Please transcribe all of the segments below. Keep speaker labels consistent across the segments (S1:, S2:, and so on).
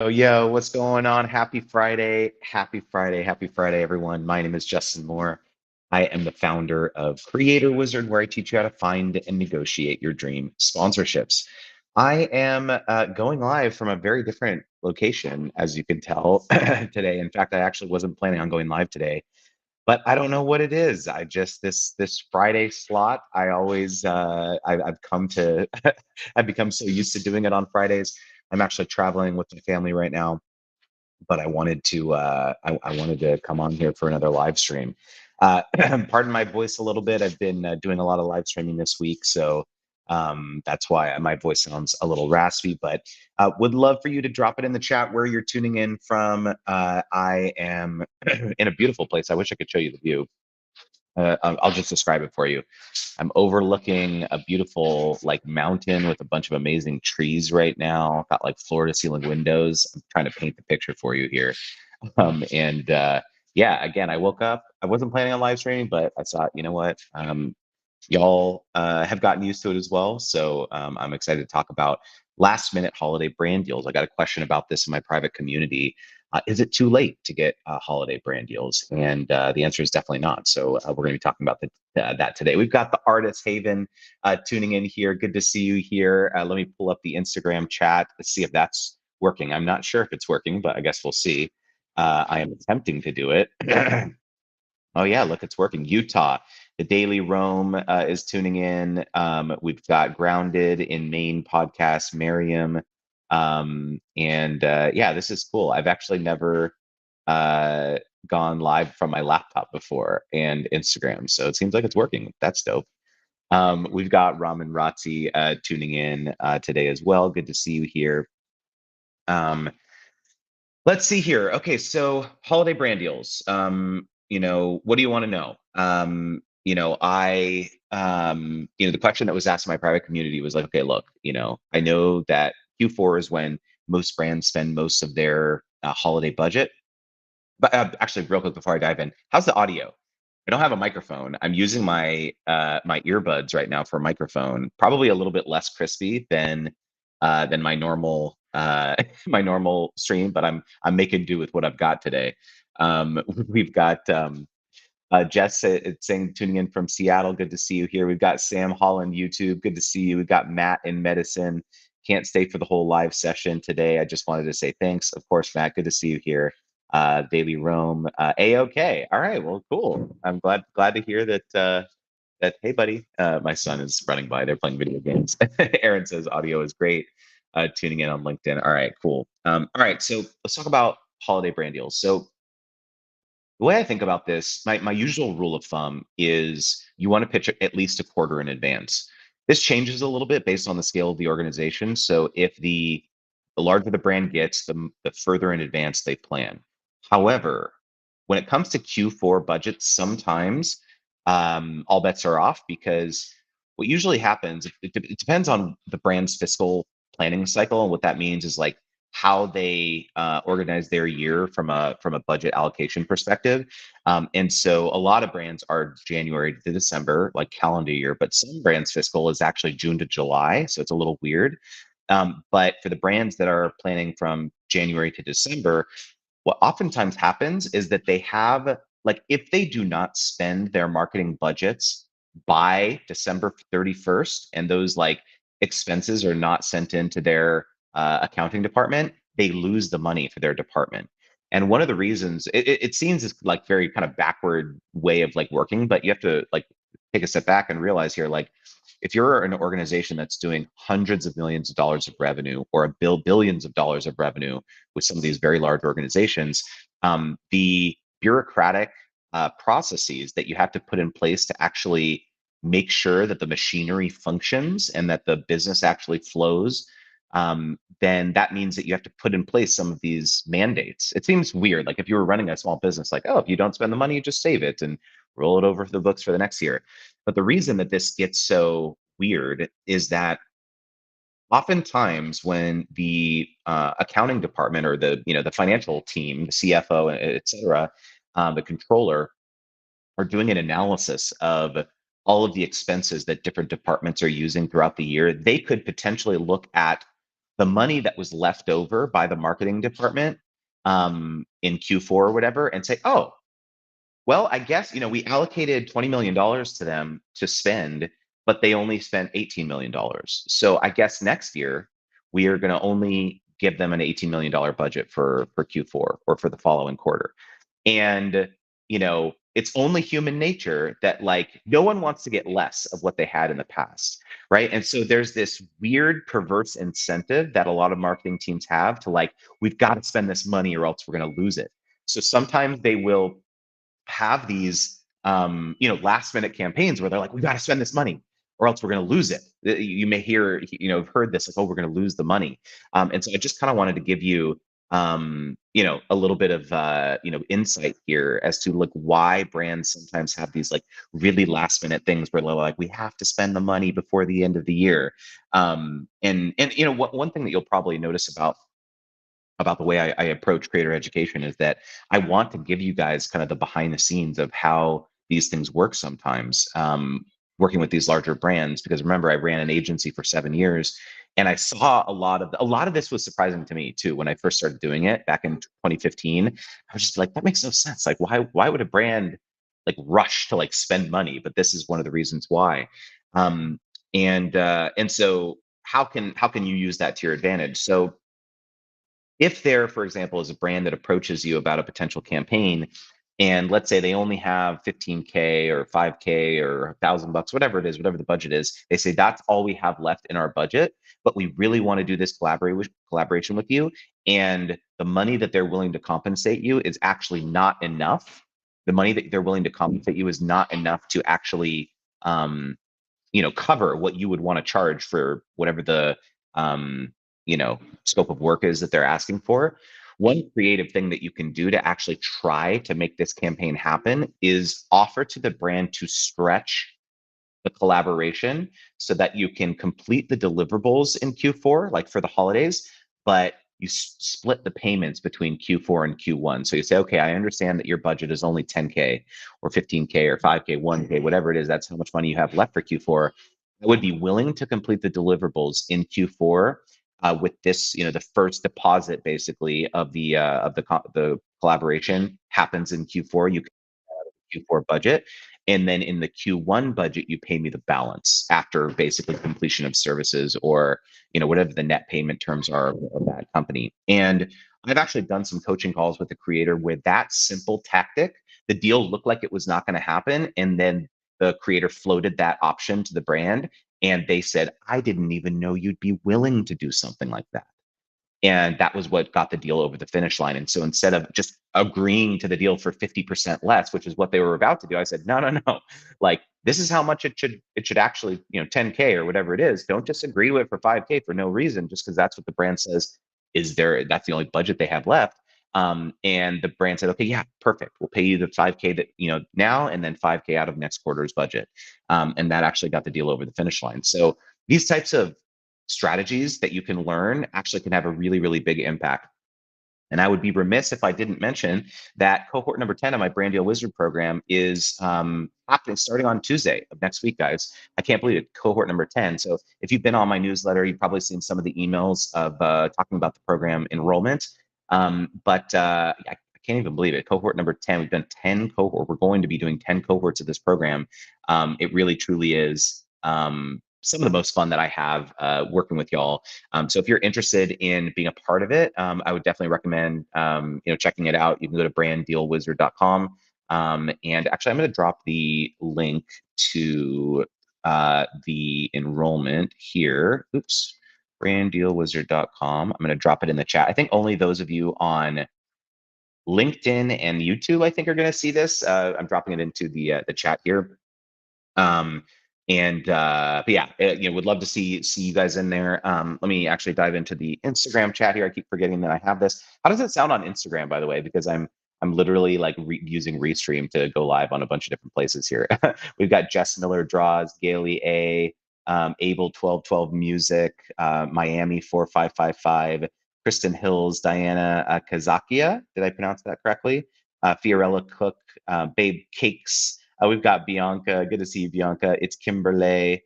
S1: Yo, what's going on? Happy Friday. Happy Friday. Happy Friday, everyone. My name is Justin Moore. I am the founder of Creator Wizard, where I teach you how to find and negotiate your dream sponsorships. I am going live from a very different location, as you can tell today. In fact, I actually wasn't planning on going live today, but I don't know what it is. I just this Friday slot. I've come to I've become so used to doing it on Fridays. I'm actually traveling with my family right now, but I wanted to come on here for another live stream. Pardon my voice a little bit. I've been doing a lot of live streaming this week, so that's why my voice sounds a little raspy. But would love for you to drop it in the chat where you're tuning in from. I am in a beautiful place. I wish I could show you the view. I'll just describe it for you. I'm overlooking a beautiful like mountain with a bunch of amazing trees right now. Got like floor to ceiling windows. I'm trying to paint the picture for you here. And yeah, again, I woke up. I wasn't planning on live streaming, but I thought, you know what? Y'all have gotten used to it as well. So I'm excited to talk about last minute holiday brand deals. I got a question about this in my private community. Is it too late to get holiday brand deals? And the answer is definitely not. So we're going to be talking about that today. We've got the artist Haven tuning in here. Good to see you here. Let me pull up the Instagram chat to see if that's working. I'm not sure if it's working, but I guess we'll see. I am attempting to do it. Oh yeah, look, it's working. Utah, the Daily Roam is tuning in. We've got Grounded in Maine podcast, Miriam, and yeah, this is cool. I've actually never uh, gone live from my laptop before and Instagram, so it seems like it's working. That's dope. We've got Ramen Ratzi tuning in today as well. Good to see you here. Um, Let's see here. Okay, so holiday brand deals. What do you want to know? The question that was asked in my private community was like, okay, look, I know that Q4 is when most brands spend most of their holiday budget. But actually, real quick before I dive in, how's the audio? I don't have a microphone. I'm using my earbuds right now for a microphone. Probably a little bit less crispy than my normal my normal stream, but I'm making do with what I've got today. We've got Jess saying tuning in from Seattle. Good to see you here. We've got Sam Holland YouTube. Good to see you. We've got Matt in medicine. Can't stay for the whole live session today. I just wanted to say thanks. Of course, Matt. Good to see you here. Daily Rome. A-OK. All right. Well, cool. I'm glad to hear that. Hey, buddy. My son is running by. They're playing video games. Aaron says audio is great. Tuning in on LinkedIn. All right. Cool. All right. So let's talk about holiday brand deals. So the way I think about this, my usual rule of thumb is you want to pitch at least a quarter in advance. This changes a little bit based on the scale of the organization. So if the larger the brand gets, the further in advance they plan. However, when it comes to Q4 budgets, sometimes all bets are off because what usually happens, it depends on the brand's fiscal planning cycle. And what that means is like how they organize their year from a budget allocation perspective. And so a lot of brands are January to December, like calendar year, but some brands' fiscal is actually June to July, so it's a little weird. But for the brands that are planning from January to December, what oftentimes happens is that they have like if they do not spend their marketing budgets by December 31st and those like expenses are not sent into their accounting department, they lose the money for their department. And one of the reasons it seems is like very kind of backward way of like working, but you have to like take a step back and realize here, like if you're an organization that's doing hundreds of millions of dollars of revenue or billions of dollars of revenue with some of these very large organizations, the bureaucratic processes that you have to put in place to actually make sure that the machinery functions and that the business actually flows, then that means that you have to put in place some of these mandates. It seems weird. Like if you were running a small business, like, oh, if you don't spend the money, you just save it and roll it over to the books for the next year. But the reason that this gets so weird is that oftentimes when the accounting department or the financial team, the CFO, et cetera, the controller are doing an analysis of all of the expenses that different departments are using throughout the year, they could potentially look at the money that was left over by the marketing department in Q4 or whatever, and say, oh, well, I guess, we allocated $20 million to them to spend, but they only spent $18 million. So I guess next year we are going to only give them an $18 million budget for Q4 or for the following quarter. And, it's only human nature that like no one wants to get less of what they had in the past. Right. And so there's this weird perverse incentive that a lot of marketing teams have to like, we've got to spend this money or else we're going to lose it. So sometimes they will have these last minute campaigns where they're like, we got to spend this money or else we're going to lose it. You may hear, heard this like, oh, we're going to lose the money. And so I just kind of wanted to give you, a little bit of, insight here as to like why brands sometimes have these like really last minute things where they're like, we have to spend the money before the end of the year. And one thing that you'll probably notice about the way I approach creator education is that I want to give you guys kind of the behind the scenes of how these things work sometimes, working with these larger brands. Because remember, I ran an agency for 7 years, and I saw a lot of this was surprising to me too when I first started doing it back in 2015. I was just like, that makes no sense. Like, why would a brand like rush to like spend money? But this is one of the reasons why. And so how can you use that to your advantage? So if there, for example, is a brand that approaches you about a potential campaign, and let's say they only have 15K or 5K or 1,000 bucks, whatever it is, whatever the budget is, they say that's all we have left in our budget, but we really want to do this collaboration with you, and the money that they're willing to compensate you is actually not enough. The money that they're willing to compensate you is not enough to actually cover what you would want to charge for whatever the scope of work is that they're asking for. One creative thing that you can do to actually try to make this campaign happen is offer to the brand to stretch the collaboration so that you can complete the deliverables in Q4, like for the holidays, but you split the payments between Q4 and Q1. So you say, okay, I understand that your budget is only 10K or 15K or 5K, 1K, whatever it is, that's how much money you have left for Q4. I would be willing to complete the deliverables in Q4 with this, the first deposit basically of the collaboration happens in Q4. You Q4 budget. And then in the Q1 budget, you pay me the balance after basically completion of services or, whatever the net payment terms are of that company. And I've actually done some coaching calls with the creator where that simple tactic, the deal looked like it was not going to happen. And then the creator floated that option to the brand. And they said, I didn't even know you'd be willing to do something like that. And that was what got the deal over the finish line. And so instead of just agreeing to the deal for 50% less, which is what they were about to do, I said, no, no, no. Like this is how much it should actually, 10K or whatever it is. Don't just agree to it for 5K for no reason, just because that's what the brand says is that's the only budget they have left. And the brand said, okay, yeah, perfect. We'll pay you the 5K that, now, and then 5K out of next quarter's budget. And that actually got the deal over the finish line. So these types of strategies that you can learn actually can have a really, really big impact. And I would be remiss if I didn't mention that cohort number 10 of my Brand Deal Wizard program is happening starting on Tuesday of next week, guys. I can't believe it, cohort number 10. So if you've been on my newsletter, you've probably seen some of the emails of talking about the program enrollment. But I can't even believe it. Cohort number 10, we've done 10 cohort. We're going to be doing 10 cohorts of this program. It really, truly is some of the most fun that I have working with y'all. So if you're interested in being a part of it, I would definitely recommend checking it out. You can go to branddealwizard.com. And actually, I'm going to drop the link to the enrollment here. Oops, branddealwizard.com. I'm going to drop it in the chat. I think only those of you on LinkedIn and YouTube, I think, are going to see this. I'm dropping it into the chat here. Um, but yeah, would love to see you guys in there. Let me actually dive into the Instagram chat here. I keep forgetting that I have this. How does it sound on Instagram, by the way? Because I'm literally like using Restream to go live on a bunch of different places here. We've got Jess Miller Draws, Gailey A, Able 1212 Music, Miami 4555, Kristen Hills, Diana Kazakia. Did I pronounce that correctly? Fiorella Cook, Babe Cakes. We've got Bianca. Good to see you, Bianca. It's Kimberly.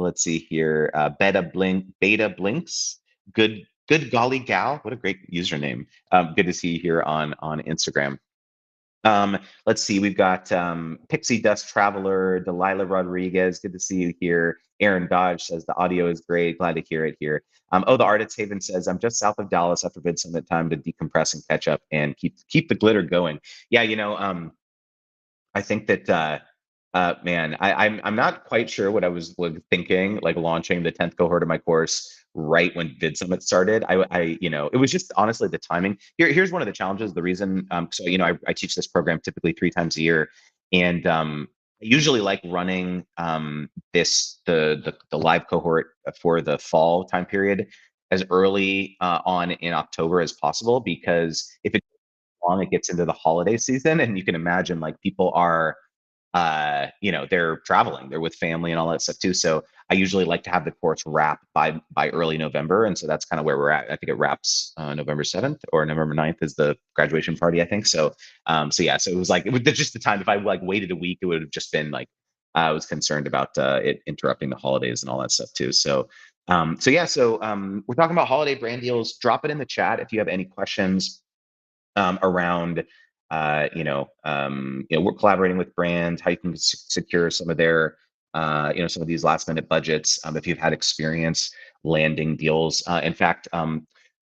S1: let's see here. Beta Blinks. Good golly gal. What a great username. Good to see you here on Instagram. Let's see, we've got Pixie Dust Traveler, Delilah Rodriguez. Good to see you here. Aaron Dodge says the audio is great. Glad to hear it here. Oh, the Artist Haven says I'm just south of Dallas after Vid Summit, time to decompress and catch up and keep the glitter going. Yeah, I think that man, I'm not quite sure what I was thinking, like launching the 10th cohort of my course right when Vid Summit started. It was just honestly the timing. Here's one of the challenges. The reason, so I teach this program typically 3 times a year, and I usually like running the live cohort for the fall time period as early on in October as possible, because if it's long, it gets into the holiday season, and you can imagine like people are they're traveling, they're with family and all that stuff too. So I usually like to have the course wrap by early November, and so that's kind of where we're at. I think it wraps November 7th or November 9th is the graduation party, I think. So yeah, so it was like just the time. If I like waited a week, it would have just been like I was concerned about it interrupting the holidays and all that stuff too. So we're talking about holiday brand deals. Drop it in the chat if you have any questions around we're collaborating with brands, how you can secure some of their some of these last minute budgets, if you've had experience landing deals. In fact,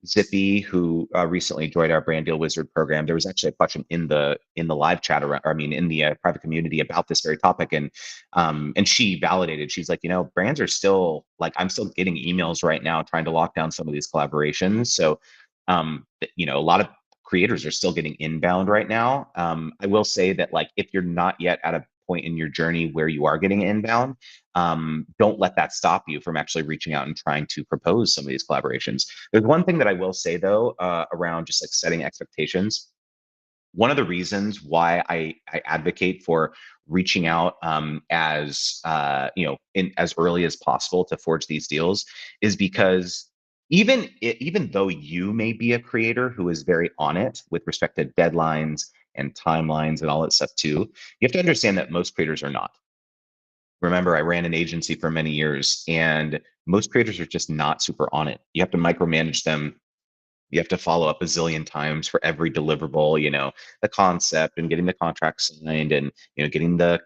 S1: Zippy, who recently joined our brand deal wizard program, there was actually a question in the live chat around, or I mean in the private community about this very topic, and she validated. She's like, brands are still like, I'm still getting emails right now trying to lock down some of these collaborations. So a lot of creators are still getting inbound right now. I will say that like if you're not yet at a point in your journey where you are getting inbound, don't let that stop you from actually reaching out and trying to propose some of these collaborations. There's one thing that I will say though, around just like setting expectations. One of the reasons why I advocate for reaching out as in as early as possible to forge these deals is because even though you may be a creator who is very on it with respect to deadlines and timelines and all that stuff too, you have to understand that most creators are not. Remember, I ran an agency for many years, and most creators are just not super on it. You have to micromanage them, you have to follow up a zillion times for every deliverable, the concept and getting the contract signed, and getting the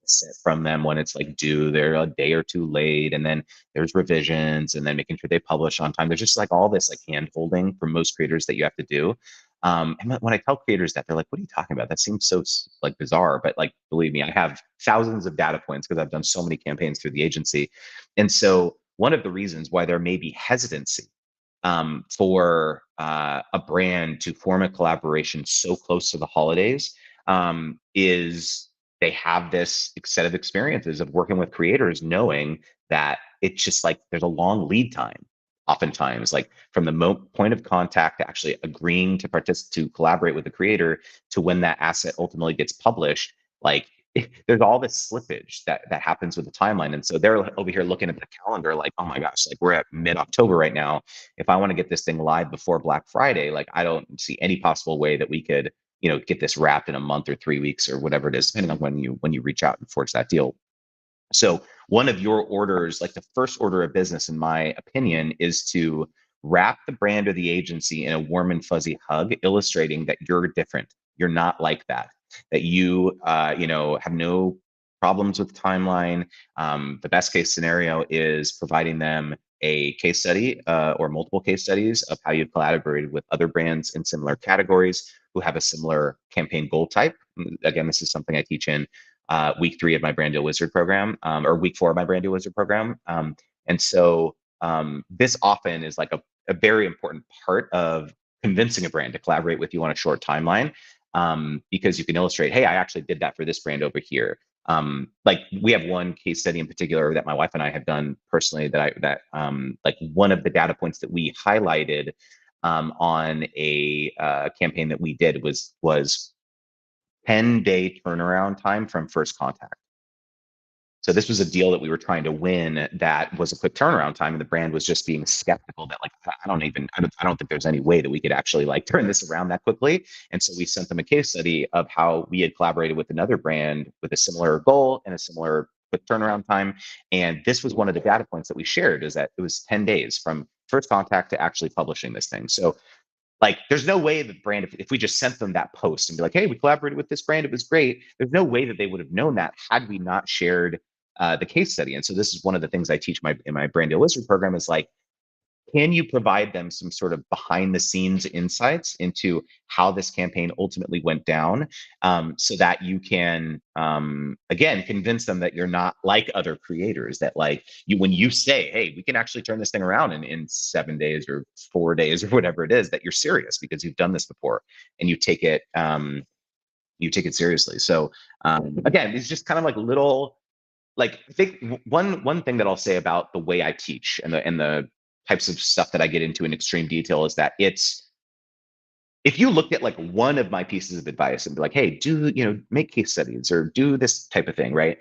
S1: set from them when it's like due. They're a day or two late, and then there's revisions, and then making sure they publish on time. There's just like all this like hand holding for most creators that you have to do. And when I tell creators that, they're like, what are you talking about? That seems so like bizarre. But like, believe me, I have thousands of data points because I've done so many campaigns through the agency. And so one of the reasons why there may be hesitancy for a brand to form a collaboration so close to the holidays is they have this set of experiences of working with creators, knowing that it's just like there's a long lead time. Oftentimes, like from the point of contact to actually agreeing to to collaborate with the creator to when that asset ultimately gets published, like there's all this slippage that happens with the timeline. And so they're over here looking at the calendar like, oh my gosh, like we're at mid-October right now. If I want to get this thing live before Black Friday, like I don't see any possible way that we could, get this wrapped in a month or 3 weeks or whatever it is, depending on when you reach out and forge that deal. So one of your orders, like the first order of business, in my opinion, is to wrap the brand or the agency in a warm and fuzzy hug, illustrating that you're different. You're not like that. That you, have no problems with timeline. The best case scenario is providing them a case study or multiple case studies of how you've collaborated with other brands in similar categories who have a similar campaign goal type. Again, this is something I teach in week 3 of my brand deal wizard program, or week 4 of my brand deal wizard program. And so this often is like a very important part of convincing a brand to collaborate with you on a short timeline, because you can illustrate, hey, I actually did that for this brand over here. Like we have one case study in particular that my wife and I have done personally that like one of the data points that we highlighted on a campaign that we did was 10-day turnaround time from first contact. So this was a deal that we were trying to win that was a quick turnaround time, and the brand was just being skeptical that like I don't think there's any way that we could actually like turn this around that quickly. And so we sent them a case study of how we had collaborated with another brand with a similar goal and a similar quick turnaround time. And this was one of the data points that we shared, is that it was 10 days from first contact to actually publishing this thing. So like, there's no way that brand, if we just sent them that post and be like, hey, we collaborated with this brand, it was great. There's no way that they would have known that had we not shared the case study. And so this is one of the things I teach in my brand deal wizard program, is like, can you provide them some sort of behind the scenes insights into how this campaign ultimately went down, so that you can, again, convince them that you're not like other creators, that like you, when you say, hey, we can actually turn this thing around in 7 days or 4 days or whatever it is, that you're serious because you've done this before and you take it seriously. So again, it's just kind of like little, like, I think one thing that I'll say about the way I teach and the types of stuff that I get into in extreme detail is that it's, if you looked at like one of my pieces of advice and be like, hey, do, make case studies or do this type of thing, right?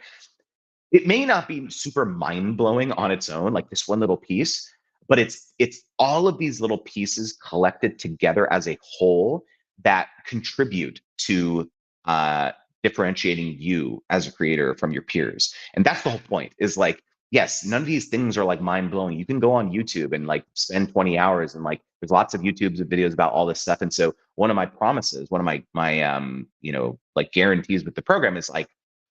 S1: It may not be super mind blowing on its own, like this one little piece, but it's all of these little pieces collected together as a whole that contribute to differentiating you as a creator from your peers. And that's the whole point. Is like, yes, none of these things are like mind blowing. You can go on YouTube and like spend 20 hours and like there's lots of YouTube's videos about all this stuff. And so one of my promises, one of my like guarantees with the program is like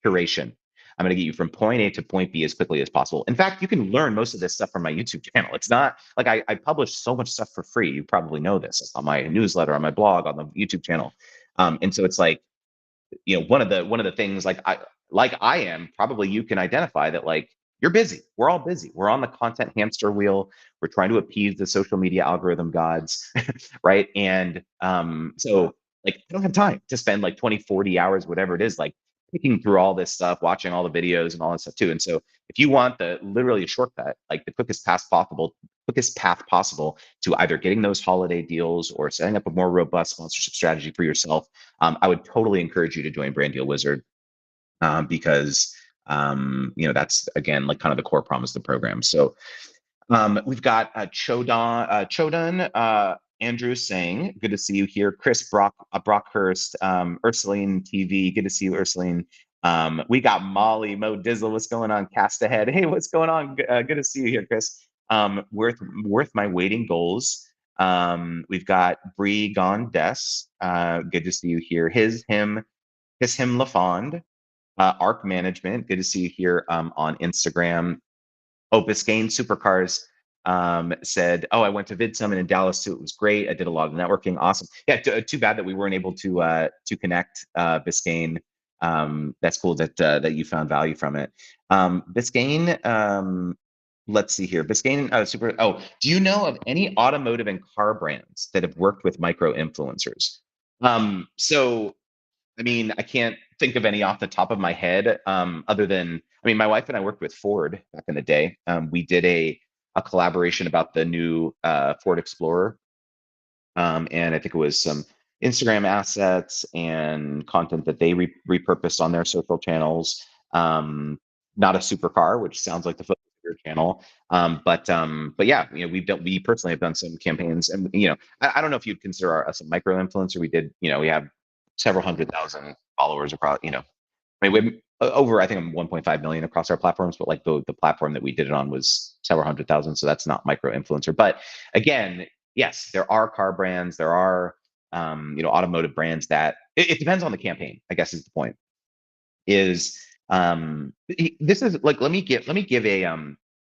S1: curation. I'm going to get you from point A to point B as quickly as possible. In fact, you can learn most of this stuff from my YouTube channel. It's not like I publish so much stuff for free. You probably know this, on my newsletter, on my blog, on the YouTube channel. And so it's like, one of the things, like I am, probably you can identify that, like, you're busy. We're all busy. We're on the content hamster wheel. We're trying to appease the social media algorithm gods, right? And so like, I don't have time to spend like 20, 40 hours, whatever it is, like picking through all this stuff, watching all the videos and all that stuff too. And so if you want the literally a shortcut, like the quickest path possible to either getting those holiday deals or setting up a more robust sponsorship strategy for yourself, I would totally encourage you to join Brand Deal Wizard, because that's again like kind of the core promise of the program. So we've got Chodan Andrew saying, good to see you here. Chris Brockhurst, Ursuline TV, good to see you, Ursuline. We got Molly, Mo Dizzle, what's going on? Cast Ahead, hey, what's going on? Good to see you here, Chris. Worth my waiting goals. We've got Bree Gondes, good to see you here. Him LaFond, Arc Management, good to see you here on Instagram. Oh, Biscayne Supercars said, "Oh, I went to Vid Summit in Dallas too. It was great. I did a lot of networking. Awesome. Yeah, too bad that we weren't able to connect, Biscayne. That's cool that you found value from it. Biscayne. Let's see here. Biscayne Super. Oh, do you know of any automotive and car brands that have worked with micro influencers? So I mean, I can't think of any off the top of my head, other than, I mean, my wife and I worked with Ford back in the day. We did a collaboration about the new Ford Explorer, and I think it was some Instagram assets and content that they repurposed on their social channels. Not a supercar, which sounds like the focus of your channel, but yeah, we personally have done some campaigns, and I don't know if you'd consider us a micro influencer. We have several 100,000 followers across. I mean, we have over, I think, 1.5 million across our platforms, but like the platform that we did it on was several 100,000, so that's not micro influencer. But again, yes, there are car brands, there are automotive brands that it depends on the campaign, I guess is the point. Is this is like, let me give a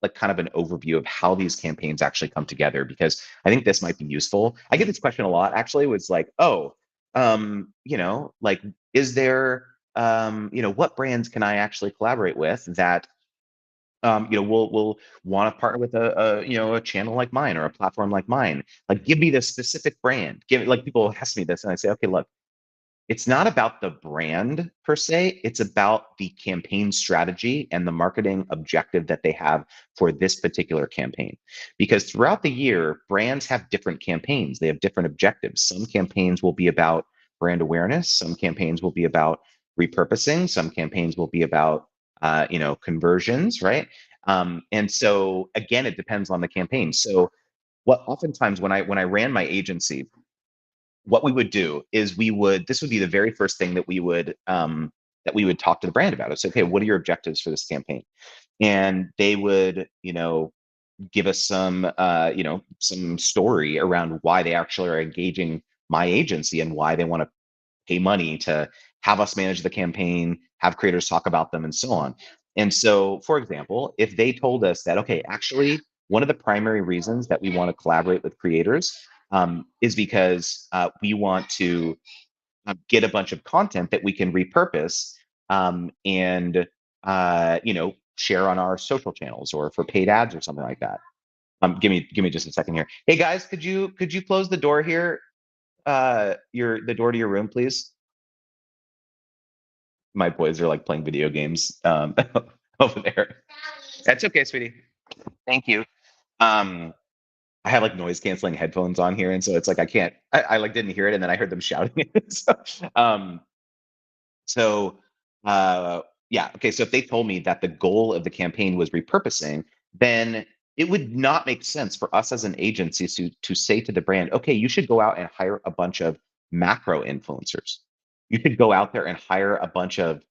S1: like kind of an overview of how these campaigns actually come together, because I think this might be useful. I get this question a lot actually, was like, oh, like, is there what brands can I actually collaborate with that will want to partner with a channel like mine or a platform like mine? Like, give me the specific brand. Give, like, people ask me this and I say, okay, look, it's not about the brand per se. It's about the campaign strategy and the marketing objective that they have for this particular campaign. Because throughout the year, brands have different campaigns. They have different objectives. Some campaigns will be about brand awareness. Some campaigns will be about repurposing. Some campaigns will be about conversions, right? And so again, it depends on the campaign. So what oftentimes when I ran my agency, what we would do is this would be the very first thing that we would that we would talk to the brand about. It's okay, what are your objectives for this campaign? And they would, give us some, some story around why they actually are engaging my agency and why they want to pay money to have us manage the campaign, have creators talk about them, and so on. And so, for example, if they told us that, okay, actually, one of the primary reasons that we want to collaborate with creators is because we want to get a bunch of content that we can repurpose and share on our social channels or for paid ads or something like that. Give me just a second here. Hey guys, could you close the door here? The door to your room, please. My boys are like playing video games over there. That's okay, sweetie. Thank you. Um, I have like noise canceling headphones on here, and so it's like I can't. I like didn't hear it, and then I heard them shouting it. So, yeah, okay. So if they told me that the goal of the campaign was repurposing, then it would not make sense for us as an agency to say to the brand, okay, you should go out and hire a bunch of macro influencers. You should go out there and hire a bunch of,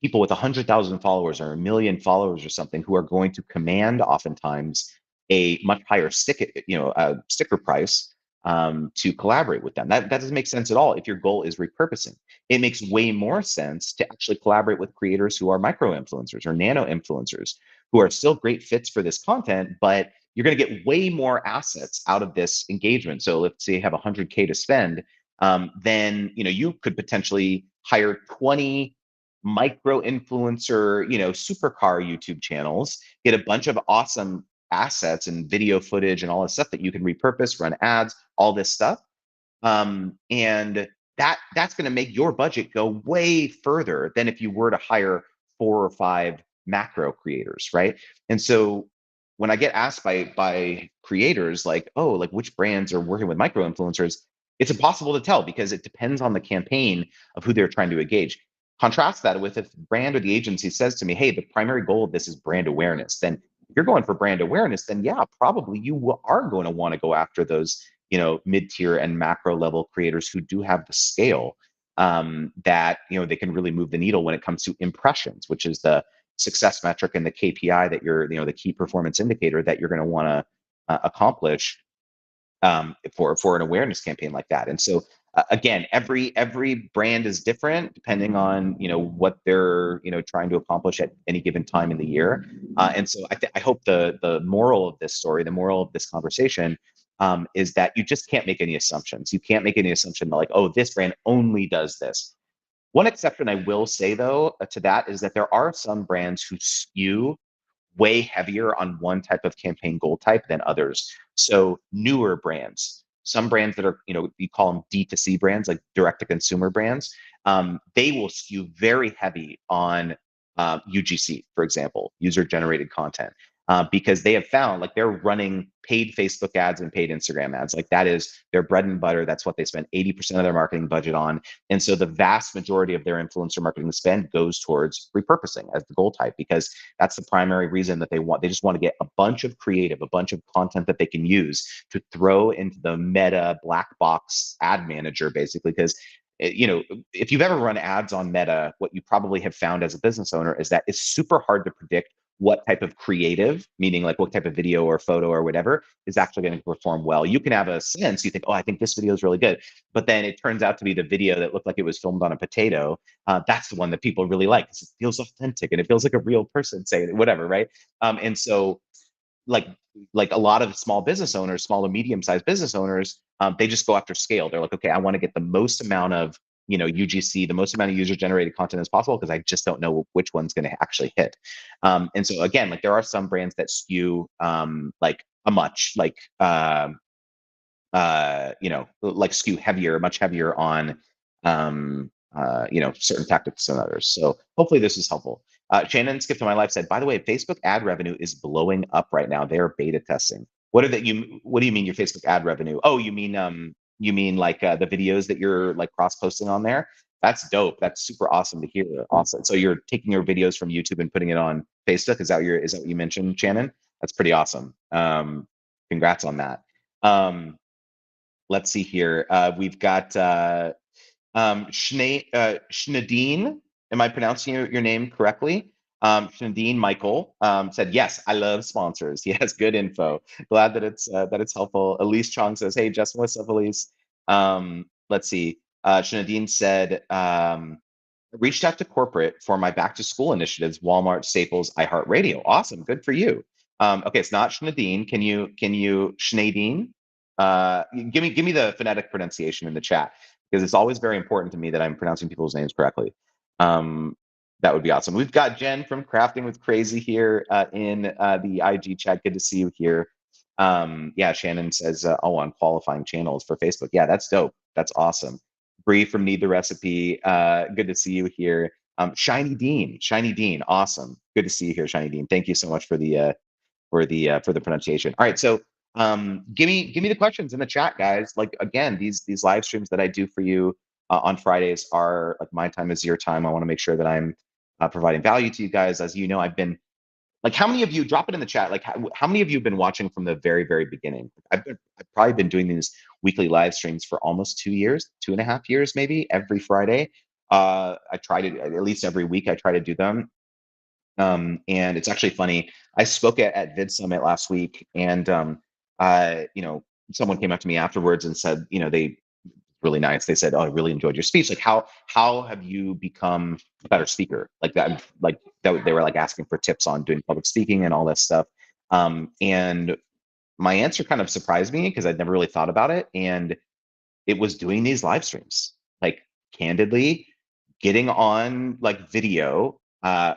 S1: people with 100,000 followers or a million followers or something who are going to command oftentimes a much higher sticker price to collaborate with them. That doesn't make sense at all if your goal is repurposing. It makes way more sense to actually collaborate with creators who are micro influencers or nano influencers who are still great fits for this content, but you're going to get way more assets out of this engagement. So let's say you have 100K to spend, then you could potentially hire 20 micro influencer, supercar YouTube channels, get a bunch of awesome assets and video footage and all this stuff that you can repurpose, run ads, all this stuff, and that's going to make your budget go way further than if you were to hire 4 or 5 macro creators, right? And so when I get asked by creators like, oh, like which brands are working with micro influencers, it's impossible to tell because it depends on the campaign of who they're trying to engage. Contrast that with if the brand or the agency says to me, hey, the primary goal of this is brand awareness, then if you're going for brand awareness, then yeah, probably you are going to want to go after those mid-tier and macro level creators who do have the scale that they can really move the needle when it comes to impressions, which is the success metric and the KPI that you're the key performance indicator that you're going to want to accomplish for an awareness campaign like that. And so again, every brand is different depending on what they're trying to accomplish at any given time in the year. And so I hope the moral of this story, the moral of this conversation, is that you just can't make any assumptions. You can't make any assumption that like, oh, this brand only does this. One exception I will say though to that is that there are some brands who skew way heavier on one type of campaign goal type than others. So newer brands, some brands that are, you call them D2C brands, like direct to consumer brands, they will skew very heavy on UGC, for example, user generated content, because they have found like they're running paid Facebook ads and paid Instagram ads. Like that is their bread and butter. That's what they spend 80% of their marketing budget on. And so the vast majority of their influencer marketing spend goes towards repurposing as the goal type, because that's the primary reason that they just want to get a bunch of creative, a bunch of content that they can use to throw into the Meta black box ad manager, basically. Because if you've ever run ads on Meta, what you probably have found as a business owner is that it's super hard to predict what type of creative, meaning like what type of video or photo or whatever, is actually going to perform well. You can have a sense, you think, oh, I think this video is really good. But then it turns out to be the video that looked like it was filmed on a potato. That's the one that people really like because it feels authentic and it feels like a real person saying it, whatever, right? And so like a lot of small business owners, small to medium sized business owners, they just go after scale. They're like, okay, I want to get the most amount of UGC, the most amount of user generated content as possible because I just don't know which one's going to actually hit. And so again, like there are some brands that skew like a much like skew heavier, much heavier on certain tactics than others. So hopefully this is helpful. Shannon Skip to My Life said, by the way, Facebook ad revenue is blowing up right now. They're beta testing. What do you mean your Facebook ad revenue? Oh, you mean like the videos that you're like cross posting on there? That's dope. That's super awesome to hear. Awesome. So you're taking your videos from YouTube and putting it on Facebook. Is that what you mentioned, Shannon? That's pretty awesome. Congrats on that. Let's see here. We've got Schnadine, am I pronouncing your name correctly? Schnadine Michael said, yes, I love sponsors. Yes, good info. Glad that it's helpful. Elise Chong says, hey, Justin, what's up, Elise? Let's see. Schnadine said, reached out to corporate for my back to school initiatives, Walmart, Staples, iHeartRadio. Awesome, good for you. Okay, it's not Schnadine. Can you Schnadine? Give me the phonetic pronunciation in the chat because it's always very important to me that I'm pronouncing people's names correctly. That would be awesome. We've got Jen from Crafting with Crazy here in the IG chat. Good to see you here. Yeah, Shannon says, oh, on qualifying channels for Facebook. Yeah, that's dope. That's awesome. Bree from Need the Recipe. Good to see you here. Shiny Dean, awesome. Good to see you here, Shiny Dean. Thank you so much for the pronunciation. All right, so give me the questions in the chat, guys. Like again, these live streams that I do for you on Fridays are like my time is your time. I want to make sure that I'm providing value to you guys. As you know, I've been like, how many of you drop it in the chat? Like, how many of you have been watching from the very, very beginning? I've probably been doing these weekly live streams for almost 2 years, 2.5 years, maybe every Friday. I try to at least every week. I try to do them. And it's actually funny. I spoke at Vid Summit last week, and someone came up to me afterwards and said, they really nice. They said, "Oh, I really enjoyed your speech. Like, how have you become a better speaker?" Like that. They were like asking for tips on doing public speaking and all that stuff. And my answer kind of surprised me because I'd never really thought about it, and it was doing these live streams. Like, candidly, getting on like video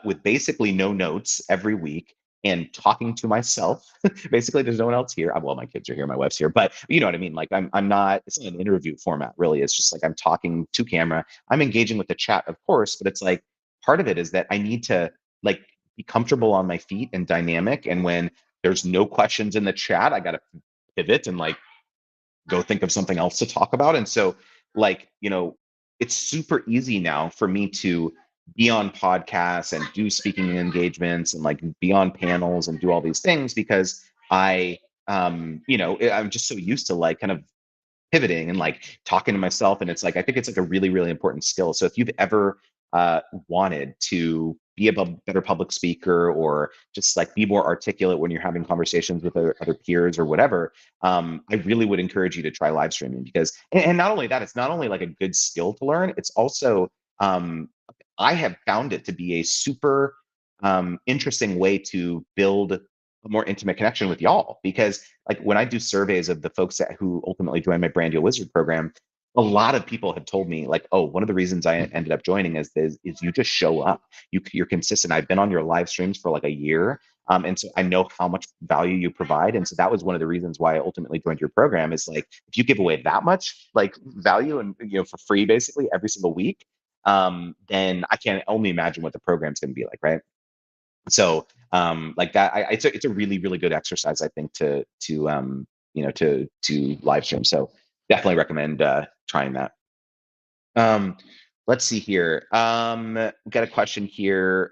S1: with basically no notes every week and talking to myself. Basically, there's no one else here. Well, my kids are here, my wife's here, but you know what I mean. Like, I'm not. It's not an interview format, really. It's just like I'm talking to camera. I'm engaging with the chat, of course, but it's like part of it is that I need to like be comfortable on my feet and dynamic. And when there's no questions in the chat, I got to pivot and like go think of something else to talk about. And so, like, it's super easy now for me to be on podcasts and do speaking engagements and like be on panels and do all these things because I'm just so used to like kind of pivoting and like talking to myself. And it's like I think it's like a really, really important skill. So if you've ever wanted to be a better public speaker or just like be more articulate when you're having conversations with other peers or whatever, I really would encourage you to try live streaming because and not only that, it's not only like a good skill to learn, it's also I have found it to be a super interesting way to build a more intimate connection with y'all because like when I do surveys of the folks who ultimately join my Brand Deal Wizard program, a lot of people have told me like, oh, one of the reasons I ended up joining is you just show up. You're consistent. I've been on your live streams for like a year. And so I know how much value you provide. And so that was one of the reasons why I ultimately joined your program is like, if you give away that much like value and, for free, basically every single week, then I can only imagine what the program's going to be like. Right. So like that, it's a really, really good exercise, I think, to live stream. So definitely recommend trying that. Um, let's see here. Got a question here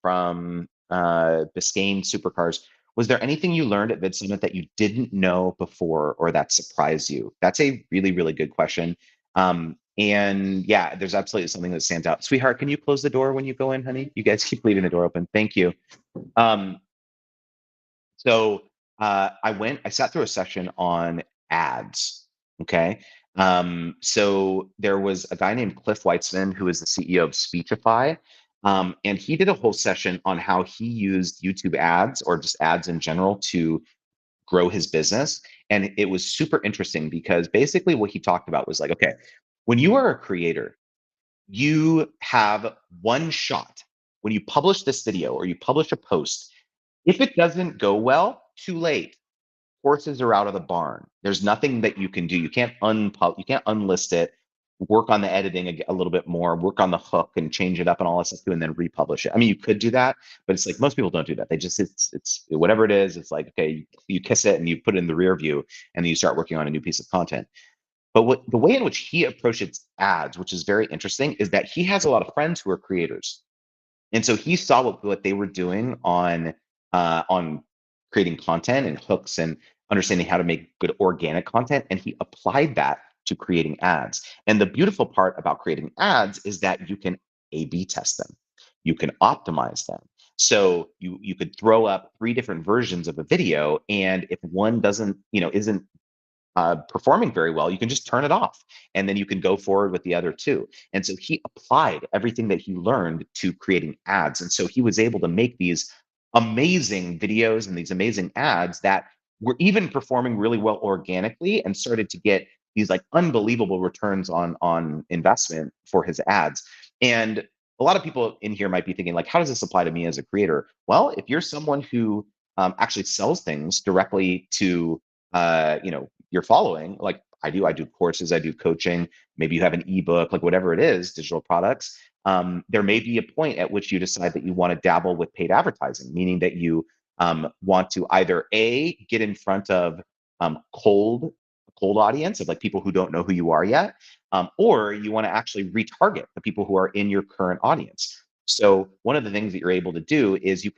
S1: from Biscayne Supercars. Was there anything you learned at VidSummit that you didn't know before or that surprised you? That's a really, really good question. And yeah, there's absolutely something that stands out. Sweetheart, can you close the door when you go in, honey? You guys keep leaving the door open. Thank you. Um, so I sat through a session on ads. Okay. So there was a guy named Cliff Weitzman, who is the CEO of Speechify. And he did a whole session on how he used YouTube ads or just ads in general to grow his business. And it was super interesting because basically what he talked about was like, okay, when you are a creator, you have one shot. When you publish this video or you publish a post, if it doesn't go well, too late. Horses are out of the barn. There's nothing that you can do. You can't unlist it, work on the editing a little bit more, work on the hook and change it up and all that stuff too, and then republish it. I mean, you could do that, but it's like most people don't do that. They just it's whatever it is. It's like, okay, you kiss it and you put it in the rear view, and then you start working on a new piece of content. But the way in which he approaches ads, which is very interesting, is that he has a lot of friends who are creators. And so he saw what they were doing on creating content and hooks and understanding how to make good organic content, and he applied that to creating ads. And the beautiful part about creating ads is that you can A/B test them. You can optimize them. So you could throw up three different versions of a video, and if one doesn't, isn't performing very well, you can just turn it off and then you can go forward with the other two. And so he applied everything that he learned to creating ads. And so he was able to make these amazing videos and these amazing ads that were even performing really well organically and started to get these like unbelievable returns on investment for his ads. And a lot of people in here might be thinking like, how does this apply to me as a creator? Well, if you're someone who actually sells things directly to your following, like I do courses, I do coaching, maybe you have an ebook, like whatever it is, digital products. There may be a point at which you decide that you want to dabble with paid advertising, meaning that you want to either a get in front of cold audience of like people who don't know who you are yet, or you want to actually retarget the people who are in your current audience. So one of the things that you're able to do is you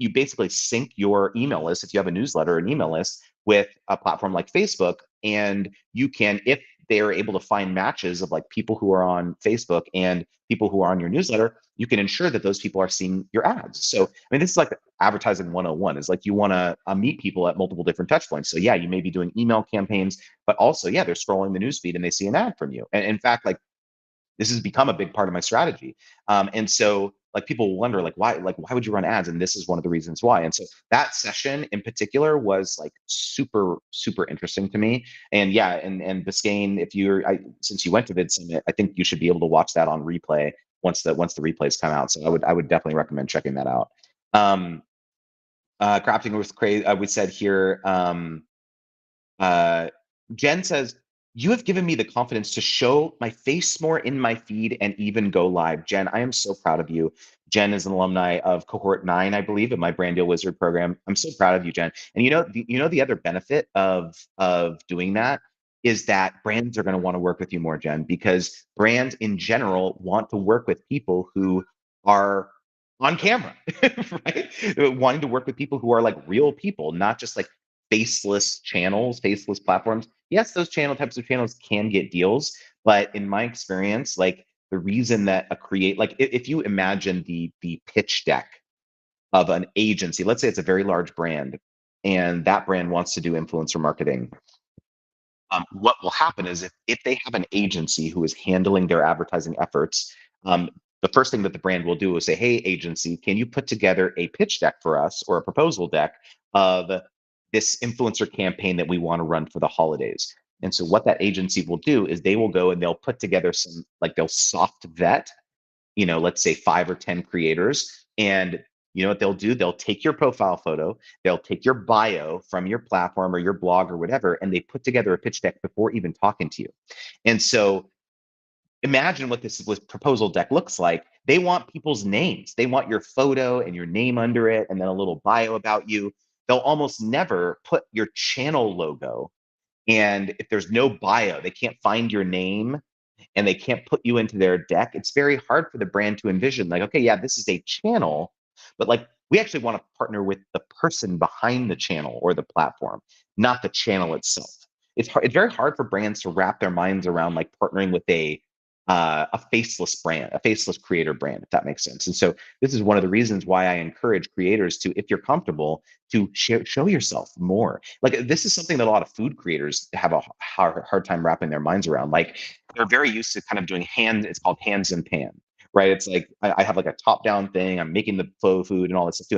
S1: basically sync your email list if you have a newsletter or an email list with a platform like Facebook. And you can, if they're able to find matches of like people who are on Facebook and people who are on your newsletter, you can ensure that those people are seeing your ads. So, I mean, this is like advertising 101 is like you want to meet people at multiple different touch points. So, yeah, you may be doing email campaigns, but also, yeah, they're scrolling the newsfeed and they see an ad from you. And in fact, like this has become a big part of my strategy. And so like people wonder like why would you run ads? And this is one of the reasons why. And so that session in particular was like super, super interesting to me. And yeah, and Biscayne, since you went to Vid Summit, I think you should be able to watch that on replay once the replays come out. So I would definitely recommend checking that out. Um, Crafting with crazy, we said here, uh, Jen says, you have given me the confidence to show my face more in my feed and even go live. Jen, I am so proud of you. Jen is an alumni of cohort 9, I believe, in my Brand Deal Wizard program. I'm so proud of you, Jen. And the other benefit of doing that is that brands are going to want to work with you more, Jen, because brands in general want to work with people who are on camera, right? Wanting to work with people who are like real people, not just like faceless channels, faceless platforms. Yes, those types of channels can get deals, but in my experience, like the reason that if you imagine the pitch deck of an agency, let's say it's a very large brand, and that brand wants to do influencer marketing. What will happen is if they have an agency who is handling their advertising efforts, the first thing that the brand will do is say, hey, agency, can you put together a pitch deck for us or a proposal deck of this influencer campaign that we want to run for the holidays? And so what that agency will do is they will go and they'll put together they'll soft vet, let's say 5 or 10 creators. And you know what they'll do? They'll take your profile photo, they'll take your bio from your platform or your blog or whatever, and they put together a pitch deck before even talking to you. And so imagine what this proposal deck looks like. They want people's names. They want your photo and your name under it, and then a little bio about you. They'll almost never put your channel logo. And if there's no bio, they can't find your name and they can't put you into their deck. It's very hard for the brand to envision, like, okay, yeah, this is a channel, but like we actually want to partner with the person behind the channel or the platform, not the channel itself. It's very hard for brands to wrap their minds around like partnering with a faceless brand, a faceless creator brand, if that makes sense. And so this is one of the reasons why I encourage creators to, if you're comfortable, to show yourself more. Like this is something that a lot of food creators have a hard time wrapping their minds around. Like they're very used to kind of doing it's called hands in pan, right? It's like I have like a top down thing, I'm making the flow food and all this stuff too,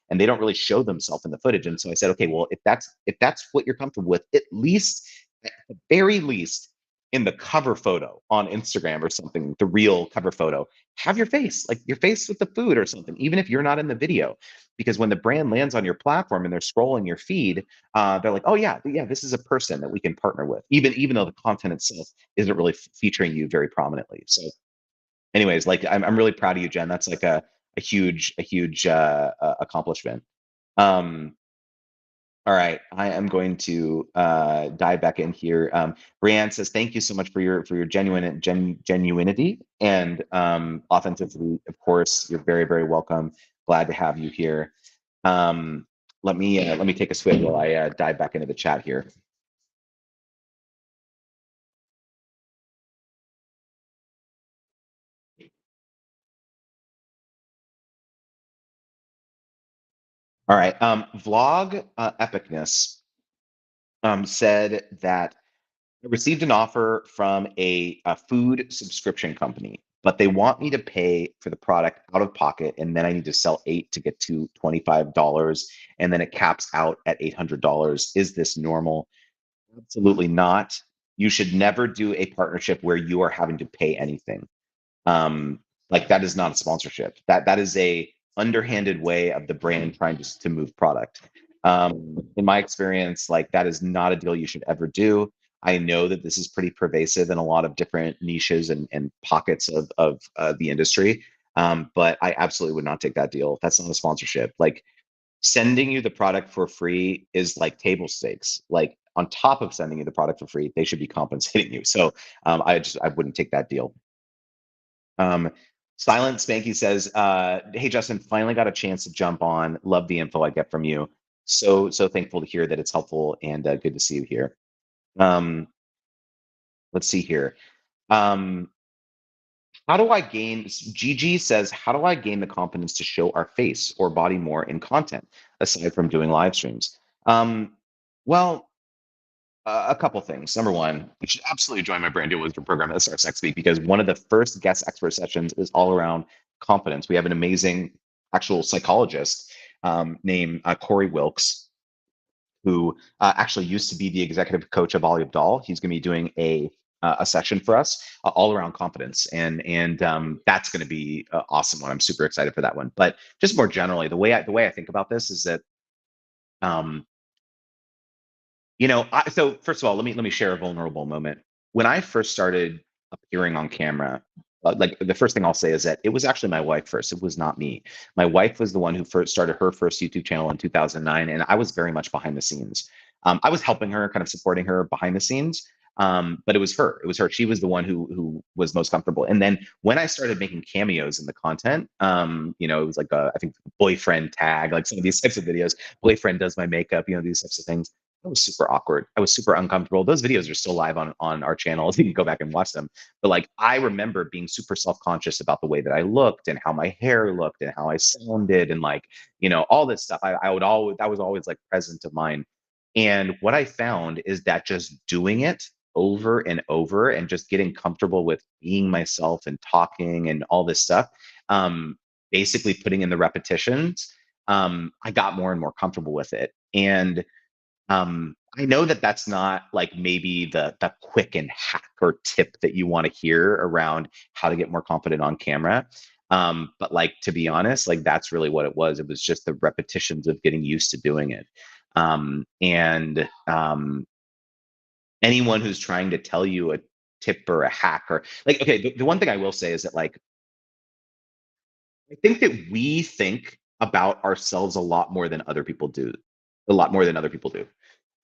S1: and they don't really show themselves in the footage. And so I said, okay, well, if that's what you're comfortable with, at the very least, in the cover photo on Instagram or something, the real cover photo, have your face, like your face with the food or something, even if you're not in the video. Because when the brand lands on your platform and they're scrolling your feed, they're like, oh yeah, this is a person that we can partner with, even though the content itself isn't really featuring you very prominently. So, anyways, like I'm really proud of you, Jen. That's like a huge accomplishment. Um, all right, I am going to dive back in here. Brianne says, "Thank you so much for your genuinity and authenticity. Of course, you're very very welcome. Glad to have you here. Um, let me take a swig while I dive back into the chat here. All right. Vlog Epicness said that I received an offer from a food subscription company, but they want me to pay for the product out of pocket, and then I need to sell eight to get to $25, and then it caps out at $800. Is this normal? Absolutely not. You should never do a partnership where you are having to pay anything. Um, like that is not a sponsorship. That is a underhanded way of the brand trying to move product. In my experience, like that is not a deal you should ever do. I know that this is pretty pervasive in a lot of different niches and pockets of the industry. But I absolutely would not take that deal. That's not a sponsorship. Like sending you the product for free is like table stakes. Like on top of sending you the product for free, they should be compensating you. So I wouldn't take that deal. Um, Silent Spanky says, "Hey Justin, finally got a chance to jump on. Love the info I get from you. So thankful to hear that it's helpful and good to see you here." Um, let's see here. Um, how do I gain? Gigi says, "How do I gain the confidence to show our face or body more in content aside from doing live streams?" Well, a couple things. Number one, you should absolutely join my brand deal wisdom program at the starts next week because one of the first guest expert sessions is all around confidence. We have an amazing actual psychologist named Corey Wilkes, who actually used to be the executive coach of Ali Abdal. He's going to be doing a session for us all around confidence, and that's going to be awesome one. I'm super excited for that one. But just more generally, the way I think about this is that um, so first of all, let me share a vulnerable moment. When I first started appearing on camera, like the first thing I'll say is that it was actually my wife first. It was not me. My wife was the one who first started her first YouTube channel in 2009, and I was very much behind the scenes. I was helping her, kind of supporting her behind the scenes. But it was her. It was her. She was the one who was most comfortable. And then when I started making cameos in the content, it was like I think boyfriend tag, like some of these types of videos. Boyfriend does my makeup, these types of things. It was super awkward. I was super uncomfortable. Those videos are still live on our channel. You can go back and watch them. But like I remember being super self-conscious about the way that I looked and how my hair looked and how I sounded and like, all this stuff. I would always that was always like present of mine. And what I found is that just doing it over and over and just getting comfortable with being myself and talking and all this stuff, um, basically putting in the repetitions, I got more and more comfortable with it. And I know that that's not like maybe the quick and hack or tip that you want to hear around how to get more confident on camera. But like to be honest, like that's really what it was. It was just the repetitions of getting used to doing it. And anyone who's trying to tell you a tip or a hack or like, okay, the one thing I will say is that like I think that we think about ourselves a lot more than other people do, a lot more than other people do.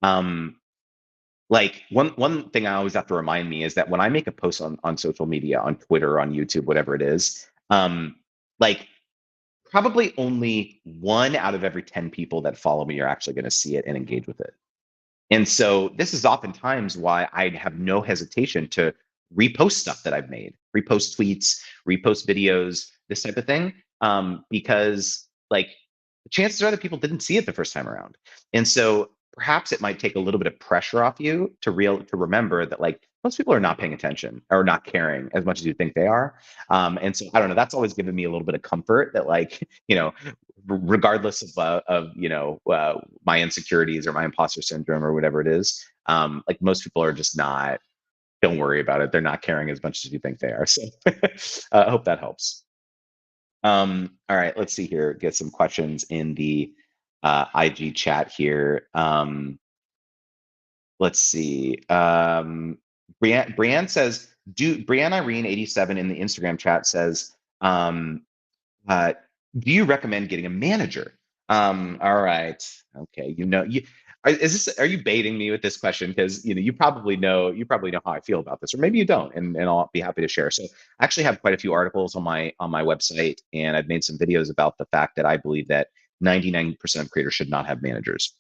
S1: Um, like one thing I always have to remind me is that when I make a post on social media, on Twitter, on YouTube, whatever it is, like probably only one out of every 10 people that follow me are actually going to see it and engage with it. And so this is oftentimes why I have no hesitation to repost stuff that I've made, repost tweets, repost videos, this type of thing, because like the chances are that people didn't see it the first time around. And so perhaps it might take a little bit of pressure off you to remember that like most people are not paying attention or not caring as much as you think they are. And so I don't know. That's always given me a little bit of comfort that like regardless of my insecurities or my imposter syndrome or whatever it is, like most people are just not, don't worry about it, they're not caring as much as you think they are. So I hope that helps. All right, let's see here, get some questions in the IG chat here. Let's see. Brianne says, Brianne Irene 87 in the Instagram chat says, uh, do you recommend getting a manager? All right. Okay. Are you baiting me with this question? Because you probably know how I feel about this, or maybe you don't, and I'll be happy to share. So I actually have quite a few articles on my website, and I've made some videos about the fact that I believe that 99% of creators should not have managers.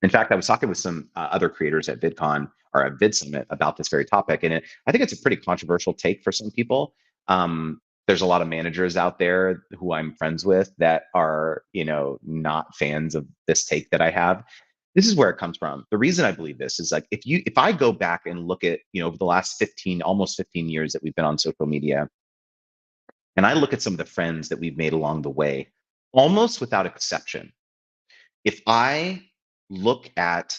S1: In fact, I was talking with some other creators at VidCon or at Vid Summit about this very topic, and I think it's a pretty controversial take for some people. there's a lot of managers out there who I'm friends with that are, not fans of this take that I have. This is where it comes from. The reason I believe this is like if I go back and look at, over the last 15, almost 15 years that we've been on social media, and I look at some of the friends that we've made along the way, almost without exception, if I look at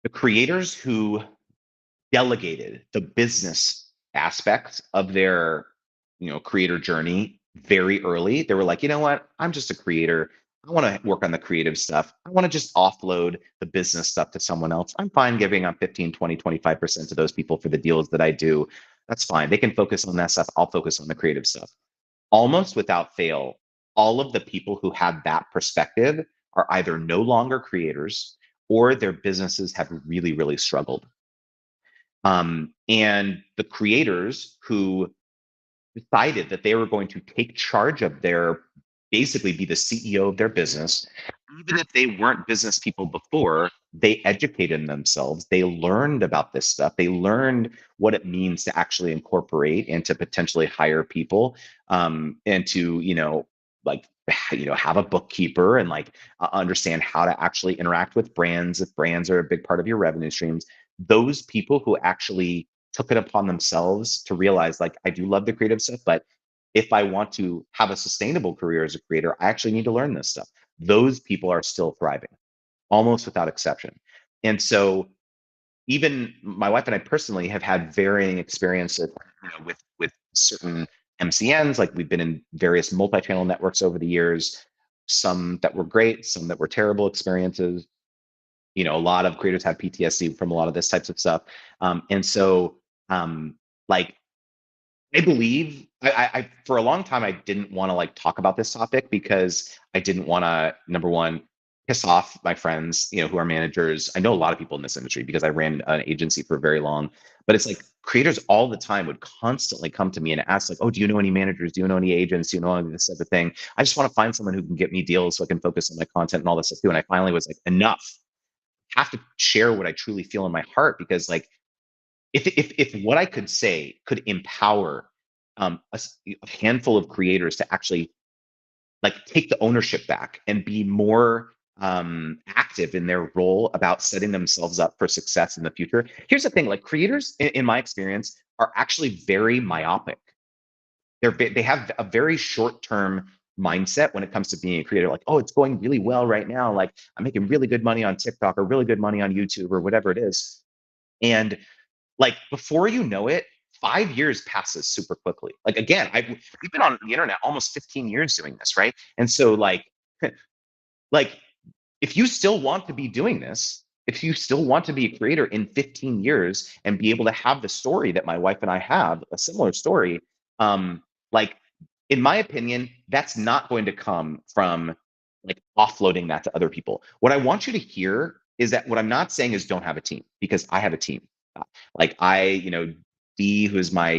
S1: the creators who delegated the business aspects of their creator journey very early, they were like, you know what, I'm just a creator. I want to work on the creative stuff. I want to just offload the business stuff to someone else. I'm fine giving up 15, 20, 25% to those people for the deals that I do. That's fine. They can focus on that stuff. I'll focus on the creative stuff. Almost without fail, all of the people who had that perspective are either no longer creators or their businesses have really, really struggled. And the creators who decided that they were going to take charge of their, basically be the CEO of their business, even if they weren't business people before, they educated themselves. They learned about this stuff. They learned what it means to actually incorporate and to potentially hire people, and to, like, have a bookkeeper and like understand how to actually interact with brands if brands are a big part of your revenue streams. Those people who actually took it upon themselves to realize, like, I do love the creative stuff, but if I want to have a sustainable career as a creator, I actually need to learn this stuff. Those people are still thriving, almost without exception. And so even my wife and I personally have had varying experiences, with certain MCNs. Like, we've been in various multi-channel networks over the years, some that were great, some that were terrible experiences. A lot of creators have PTSD from a lot of this types of stuff. And so, like, I believe for a long time I didn't want to like talk about this topic because I didn't want to, number one, piss off my friends, who are managers. I know a lot of people in this industry because I ran an agency for very long. But it's like creators all the time would constantly come to me and ask, like, "Oh, do you know any managers? Do you know any agents? Do you know any of this type of thing? I just want to find someone who can get me deals so I can focus on my content and all this stuff too." And I finally was like, enough. I have to share what I truly feel in my heart, because, like, if what I could say could empower, a handful of creators to actually like take the ownership back and be more active in their role about setting themselves up for success in the future. Here's the thing: like, creators, in my experience, are actually very myopic. They have a very short term mindset when it comes to being a creator. Like, oh, it's going really well right now. Like, I'm making really good money on TikTok or really good money on YouTube or whatever it is. And, like, before you know it, 5 years passes super quickly. Like, again, we've been on the internet almost 15 years doing this, right? And so, like, like, if you still want to be doing this, if you still want to be a creator in 15 years and be able to have the story that my wife and I have, a similar story, like, in my opinion, that's not going to come from like offloading that to other people. What I want you to hear is that what I'm not saying is don't have a team, because I have a team. Like, Dee, who's my,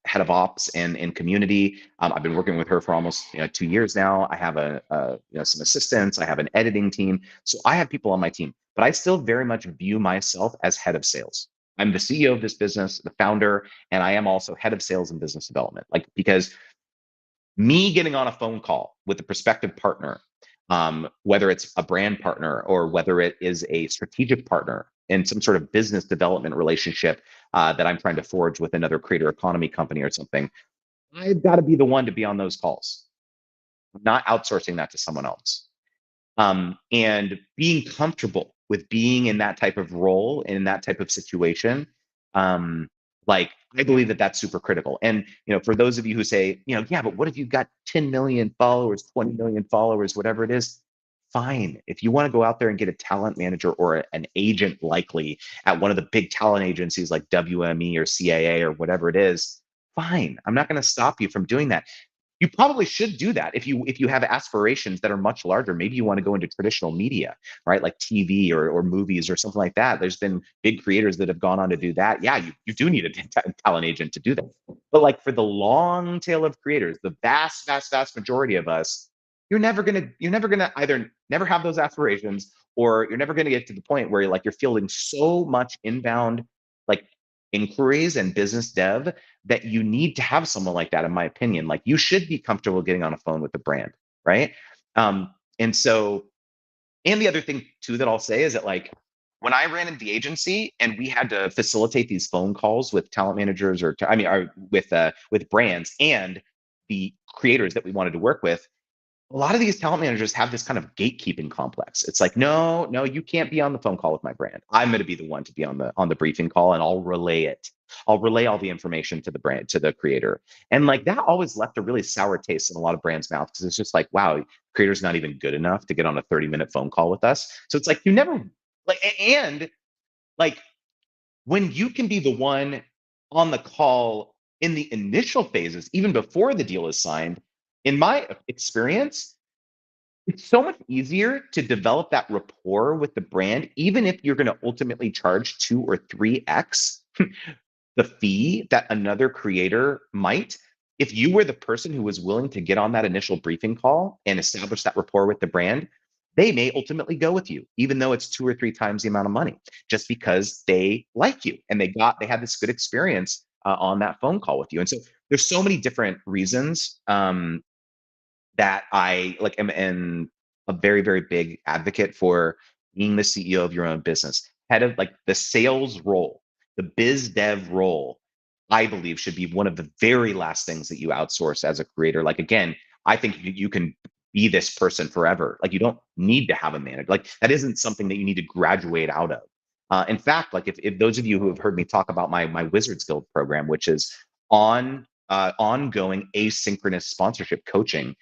S1: head of ops and community. I've been working with her for almost 2 years now. I have some assistants. I have an editing team. So I have people on my team, but I still very much view myself as head of sales. I'm the CEO of this business, the founder, and I am also head of sales and business development. Like, because me getting on a phone call with a prospective partner, whether it's a brand partner or whether it is a strategic partner in some sort of business development relationship, that I'm trying to forge with another creator economy company or something, I've got to be the one to be on those calls. I'm not outsourcing that to someone else. And being comfortable with being in that type of role, in that type of situation, um, like, I believe that that's super critical. And, for those of you who say, yeah, but what if you've got 10 million followers, 20 million followers, whatever it is? Fine. If you want to go out there and get a talent manager or an agent, likely at one of the big talent agencies like WME or CAA or whatever it is, fine. I'm not going to stop you from doing that. You probably should do that if you have aspirations that are much larger. Maybe you want to go into traditional media, right? Like TV or movies or something like that. There's been big creators that have gone on to do that. Yeah, you do need a talent agent to do that. But, like, for the long tail of creators, the vast, vast, vast majority of us, you're never gonna either never have those aspirations, or you're never gonna get to the point where you're fielding so much inbound, like, inquiries and business dev that you need to have someone like that, in my opinion. Like you should be comfortable getting on a phone with the brand, right? And so, and the other thing too that I'll say is that like when I ran in the agency and we had to facilitate these phone calls with talent managers or I mean, with brands and the creators that we wanted to work with, a lot of these talent managers have this kind of gatekeeping complex. It's like, no, no, you can't be on the phone call with my brand. I'm going to be the one to be on the briefing call, and I'll relay it. I'll relay all the information to the brand, to the creator. And like that always left a really sour taste in a lot of brands' mouths because it's just like, wow, creator's not even good enough to get on a 30-minute phone call with us. So it's like you never like and like when you can be the one on the call in the initial phases, even before the deal is signed, in my experience, it's so much easier to develop that rapport with the brand, even if you're going to ultimately charge 2 or 3x the fee that another creator might. If you were the person who was willing to get on that initial briefing call and establish that rapport with the brand, they may ultimately go with you, even though it's 2 or 3 times the amount of money, just because they like you and they had this good experience on that phone call with you. And so there's so many different reasons that I like am a very, very big advocate for being the CEO of your own business. Head of like the sales role, the biz dev role, I believe should be one of the very last things that you outsource as a creator. Like again, I think you can be this person forever. Like you don't need to have a manager. Like that isn't something that you need to graduate out of. In fact, like if those of you who have heard me talk about my Wizards Guild program, which is ongoing asynchronous sponsorship coaching,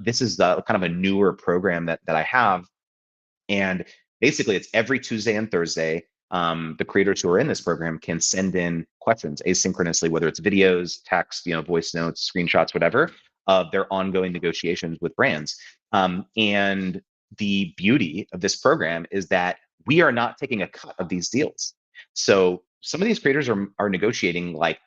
S1: this is the kind of a newer program that I have, and basically it's every Tuesday and Thursday. The creators who are in this program can send in questions asynchronously, whether it's videos, text, voice notes, screenshots, whatever, of their ongoing negotiations with brands. And the beauty of this program is that we are not taking a cut of these deals. So some of these creators are negotiating like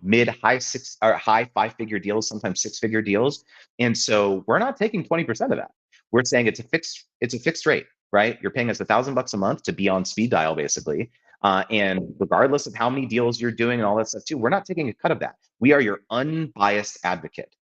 S1: mid high six or high 5-figure deals, sometimes 6-figure deals, and so we're not taking 20% of that. We're saying it's a fixed rate, right? You're paying us $1,000 a month to be on speed dial, basically. And regardless of how many deals you're doing and all that stuff too, we're not taking a cut of that. We are your unbiased advocate.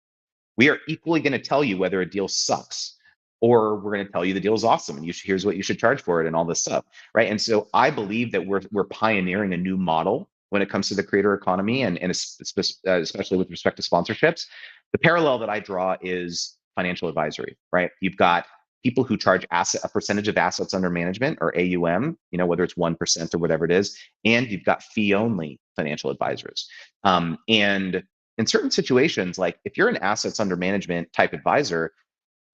S1: We are equally going to tell you whether a deal sucks, or we're going to tell you the deal is awesome and here's what you should charge for it and all this stuff, right? And so I believe that we're pioneering a new model when it comes to the creator economy, and especially with respect to sponsorships. The parallel that I draw is financial advisory, right? You've got people who charge a percentage of assets under management, or AUM, whether it's 1% or whatever it is, and you've got fee only financial advisors. And in certain situations, like if you're an assets under management type advisor,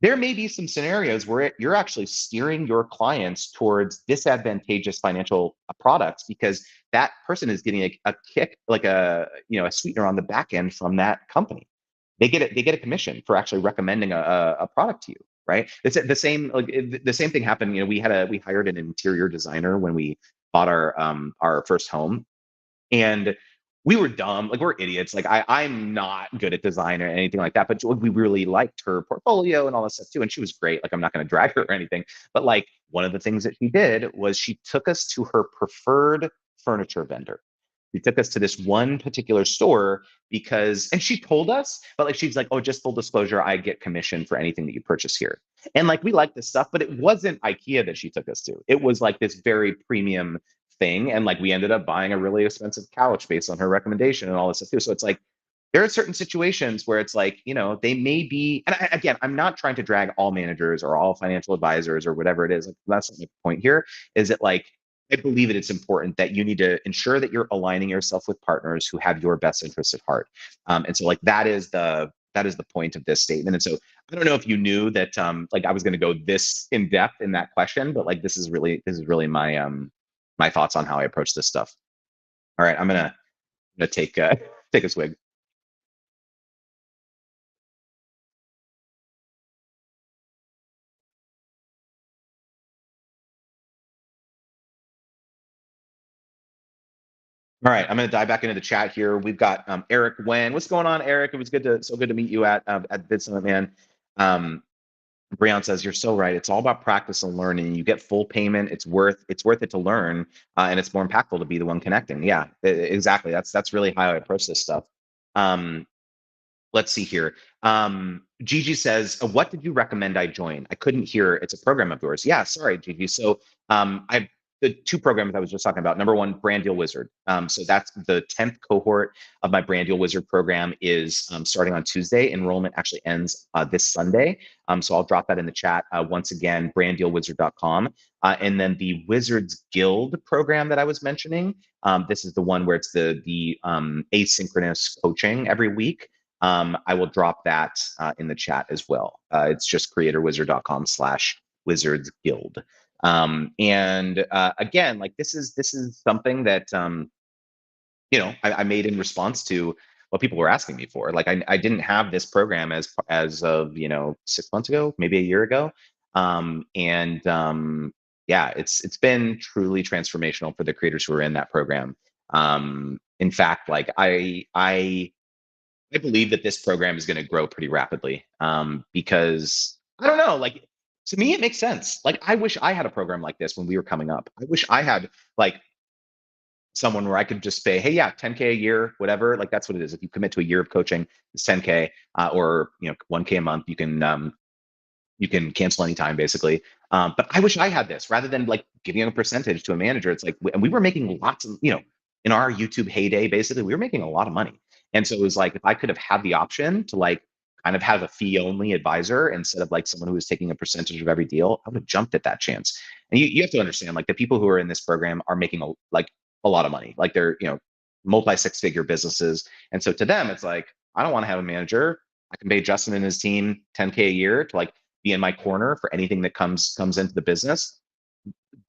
S1: there may be some scenarios where you're actually steering your clients towards disadvantageous financial products because that person is getting a kick, like a sweetener on the back end from that company. They get a commission for actually recommending a product to you, right? It's the same thing happened. We hired an interior designer when we bought our first home, and we were dumb, like we're idiots. Like I'm not good at design or anything like that, but we really liked her portfolio and all this stuff too. And she was great. Like I'm not going to drag her or anything, but like one of the things that she did was she took us to her preferred furniture vendor. She took us to this one particular store and she told us, but like she's like, oh, just full disclosure, I get commission for anything that you purchase here. And like we like this stuff, but it wasn't IKEA that she took us to. It was like this very premium thing. And like we ended up buying a really expensive couch based on her recommendation and all this stuff too. So it's like there are certain situations where it's like, they may be, and again, I'm not trying to drag all managers or all financial advisors or whatever it is. Like, that's not the point here, is that like, I believe that it's important that you need to ensure that you're aligning yourself with partners who have your best interests at heart. And so like that is the point of this statement. And so I don't know if you knew that like I was going to go this in depth in that question, but like this is really my thoughts on how I approach this stuff. All right, I'm gonna take a swig. All right, I'm gonna dive back into the chat here. We've got Eric Wen. What's going on, Eric? It was so good to meet you at Bid Summit, man. Um, Brian says you're so right. It's all about practice and learning. You get full payment. It's worth it to learn, and it's more impactful to be the one connecting. Yeah, exactly. That's really how I approach this stuff. Um, let's see here. Gigi says, "What did you recommend I join? I couldn't hear. It's a program of yours." Yeah, sorry, Gigi. So I've the two programs I was just talking about. Number one, Brand Deal Wizard. So that's the 10th cohort of my Brand Deal Wizard program is starting on Tuesday. Enrollment actually ends this Sunday. So I'll drop that in the chat once again, branddealwizard.com. And then the Wizards Guild program that I was mentioning. This is the one where it's the asynchronous coaching every week. I will drop that in the chat as well. It's just creatorwizard.com/wizards guild. And again, like this is something that I made in response to what people were asking me for. Like I didn't have this program as of 6 months ago, maybe a year ago. And yeah, it's been truly transformational for the creators who are in that program. In fact, like I believe that this program is going to grow pretty rapidly because I don't know, like to me, it makes sense. Like I wish I had a program like this when we were coming up. I wish I had like someone where I could just say, hey, yeah, 10K a year, whatever. Like that's what it is. If you commit to a year of coaching, it's 10K or 1K a month. You can cancel anytime basically. But I wish I had this rather than like giving a percentage to a manager. It's like, and we were making lots of, in our YouTube heyday, basically, we were making a lot of money. And so it was like, if I could have had the option to like kind of have a fee only advisor instead of like someone who was taking a percentage of every deal, I would have jumped at that chance. And you have to understand, like the people who are in this program are making a lot of money. Like they're, multi six figure businesses. And so to them, it's like, I don't want to have a manager. I can pay Justin and his team 10K a year to like be in my corner for anything that comes into the business.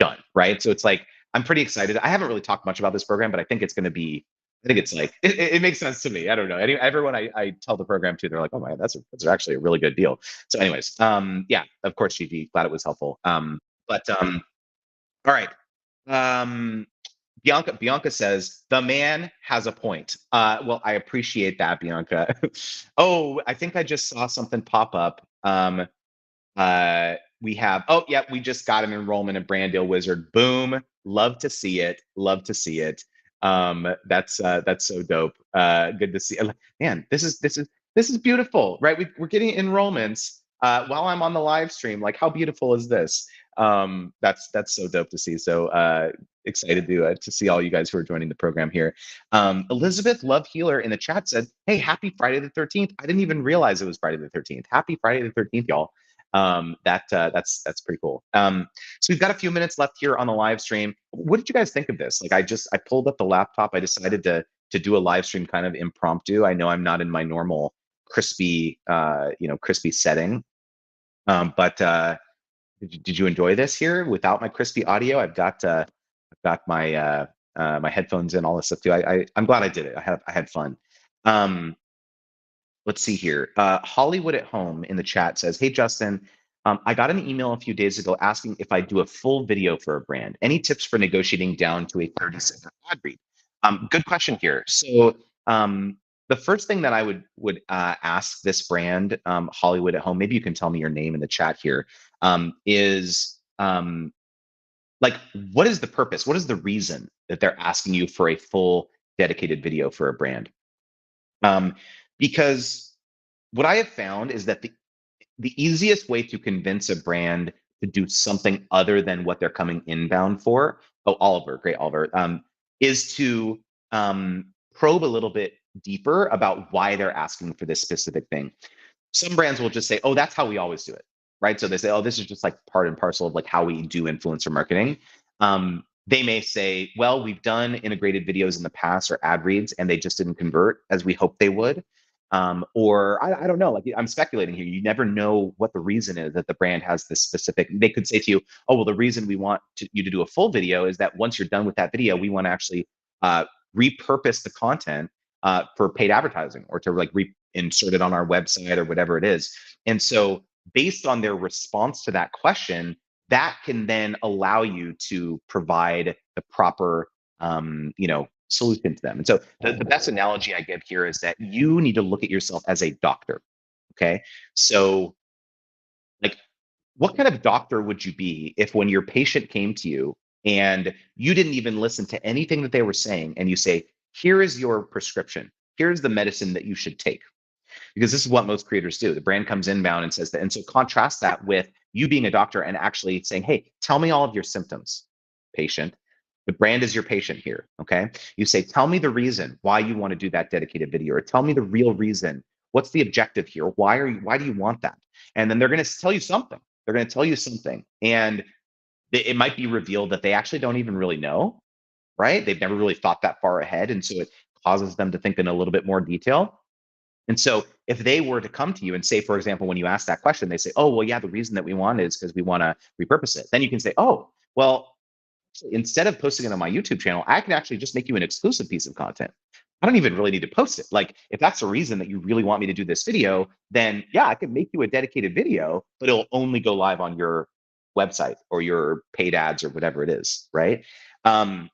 S1: Done, right? So it's like I'm pretty excited. I haven't really talked much about this program, but I think it's going to be. I think it's like it makes sense to me. I don't know. Everyone I tell the program to, they're like, "Oh my, that's actually a really good deal." So, anyways, yeah, of course, GG, glad it was helpful. But all right. Um, Bianca says the man has a point. Well, I appreciate that, Bianca. Oh, I think I just saw something pop up. We have, oh, yeah, we just got an enrollment in Brand Deal Wizard. Boom. Love to see it. Love to see it. That's so dope. Good to see. Man, this is beautiful, right? We're getting enrollments while I'm on the live stream. Like, how beautiful is this? That's so dope to see. So excited to see all you guys who are joining the program here. Elizabeth Love Healer in the chat said, "Hey, happy Friday the 13th." I didn't even realize it was Friday the 13th. Happy Friday the 13th, y'all. That's pretty cool. So we've got a few minutes left here on the live stream. What did you guys think of this? Like I pulled up the laptop. I decided to do a live stream kind of impromptu. I know I'm not in my normal crispy crispy setting. But did you enjoy this here without my crispy audio? I've got my headphones in, all this stuff too. I'm glad I did it. I had fun. Um, let's see here. Hollywood at Home in the chat says, "Hey Justin, I got an email a few days ago asking if I do a full video for a brand. Any tips for negotiating down to a 30-second ad read?" Good question here. So the first thing that I would ask this brand, Hollywood at Home, maybe you can tell me your name in the chat here, is like, what is the purpose? What is the reason that they're asking you for a full dedicated video for a brand? Because what I have found is that the easiest way to convince a brand to do something other than what they're coming inbound for, oh, Oliver, great Oliver, is to probe a little bit deeper about why they're asking for this specific thing. Some brands will just say, "Oh, that's how we always do it," right? So they say, "Oh, this is just like part and parcel of like how we do influencer marketing." They may say, "Well, we've done integrated videos in the past or ad reads, and they just didn't convert as we hoped they would." Or I don't know, like I'm speculating here. You never know what the reason is that the brand has this specific. They could say to you, "Oh, well, the reason we want you to do a full video is that once you're done with that video, we want to actually uh, repurpose the content for paid advertising or to like insert it on our website or whatever it is." And so, based on their response to that question, that can then allow you to provide the proper solution to them. And so the best analogy I give here is that you need to look at yourself as a doctor. Okay. So like what kind of doctor would you be if when your patient came to you and you didn't even listen to anything that they were saying and you say, here is your prescription, here's the medicine that you should take? Because this is what most creators do. The brand comes inbound and says that. And so contrast that with you being a doctor and actually saying, hey, tell me all of your symptoms, patient. The brand is your patient here. Okay. You say, tell me the reason why you want to do that dedicated video, or tell me the real reason. What's the objective here? Why do you want that? And then they're going to tell you something. They're going to tell you something. And it might be revealed that they actually don't even really know, right? They've never really thought that far ahead. And so it causes them to think in a little bit more detail. And so if they were to come to you and say, for example, when you ask that question, they say, oh, well, yeah, the reason that we want it is because we want to repurpose it. Then you can say, oh, well, instead of posting it on my YouTube channel, I can actually just make you an exclusive piece of content. I don't even really need to post it. Like, if that's the reason that you really want me to do this video, then yeah, I can make you a dedicated video, but it'll only go live on your website or your paid ads or whatever it is, right? Like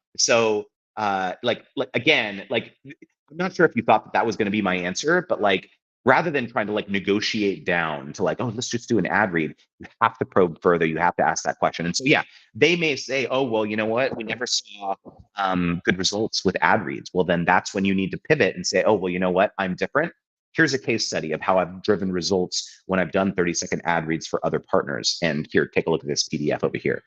S1: again, like I'm not sure if you thought that that was going to be my answer, but like rather than trying to like negotiate down to like, oh, let's just do an ad read, you have to probe further. You have to ask that question. And so, yeah, they may say, oh, well, you know what? We never saw good results with ad reads. Well, then that's when you need to pivot and say, oh, well, you know what? I'm different. Here's a case study of how I've driven results when I've done 30-second ad reads for other partners. And here, take a look at this PDF over here,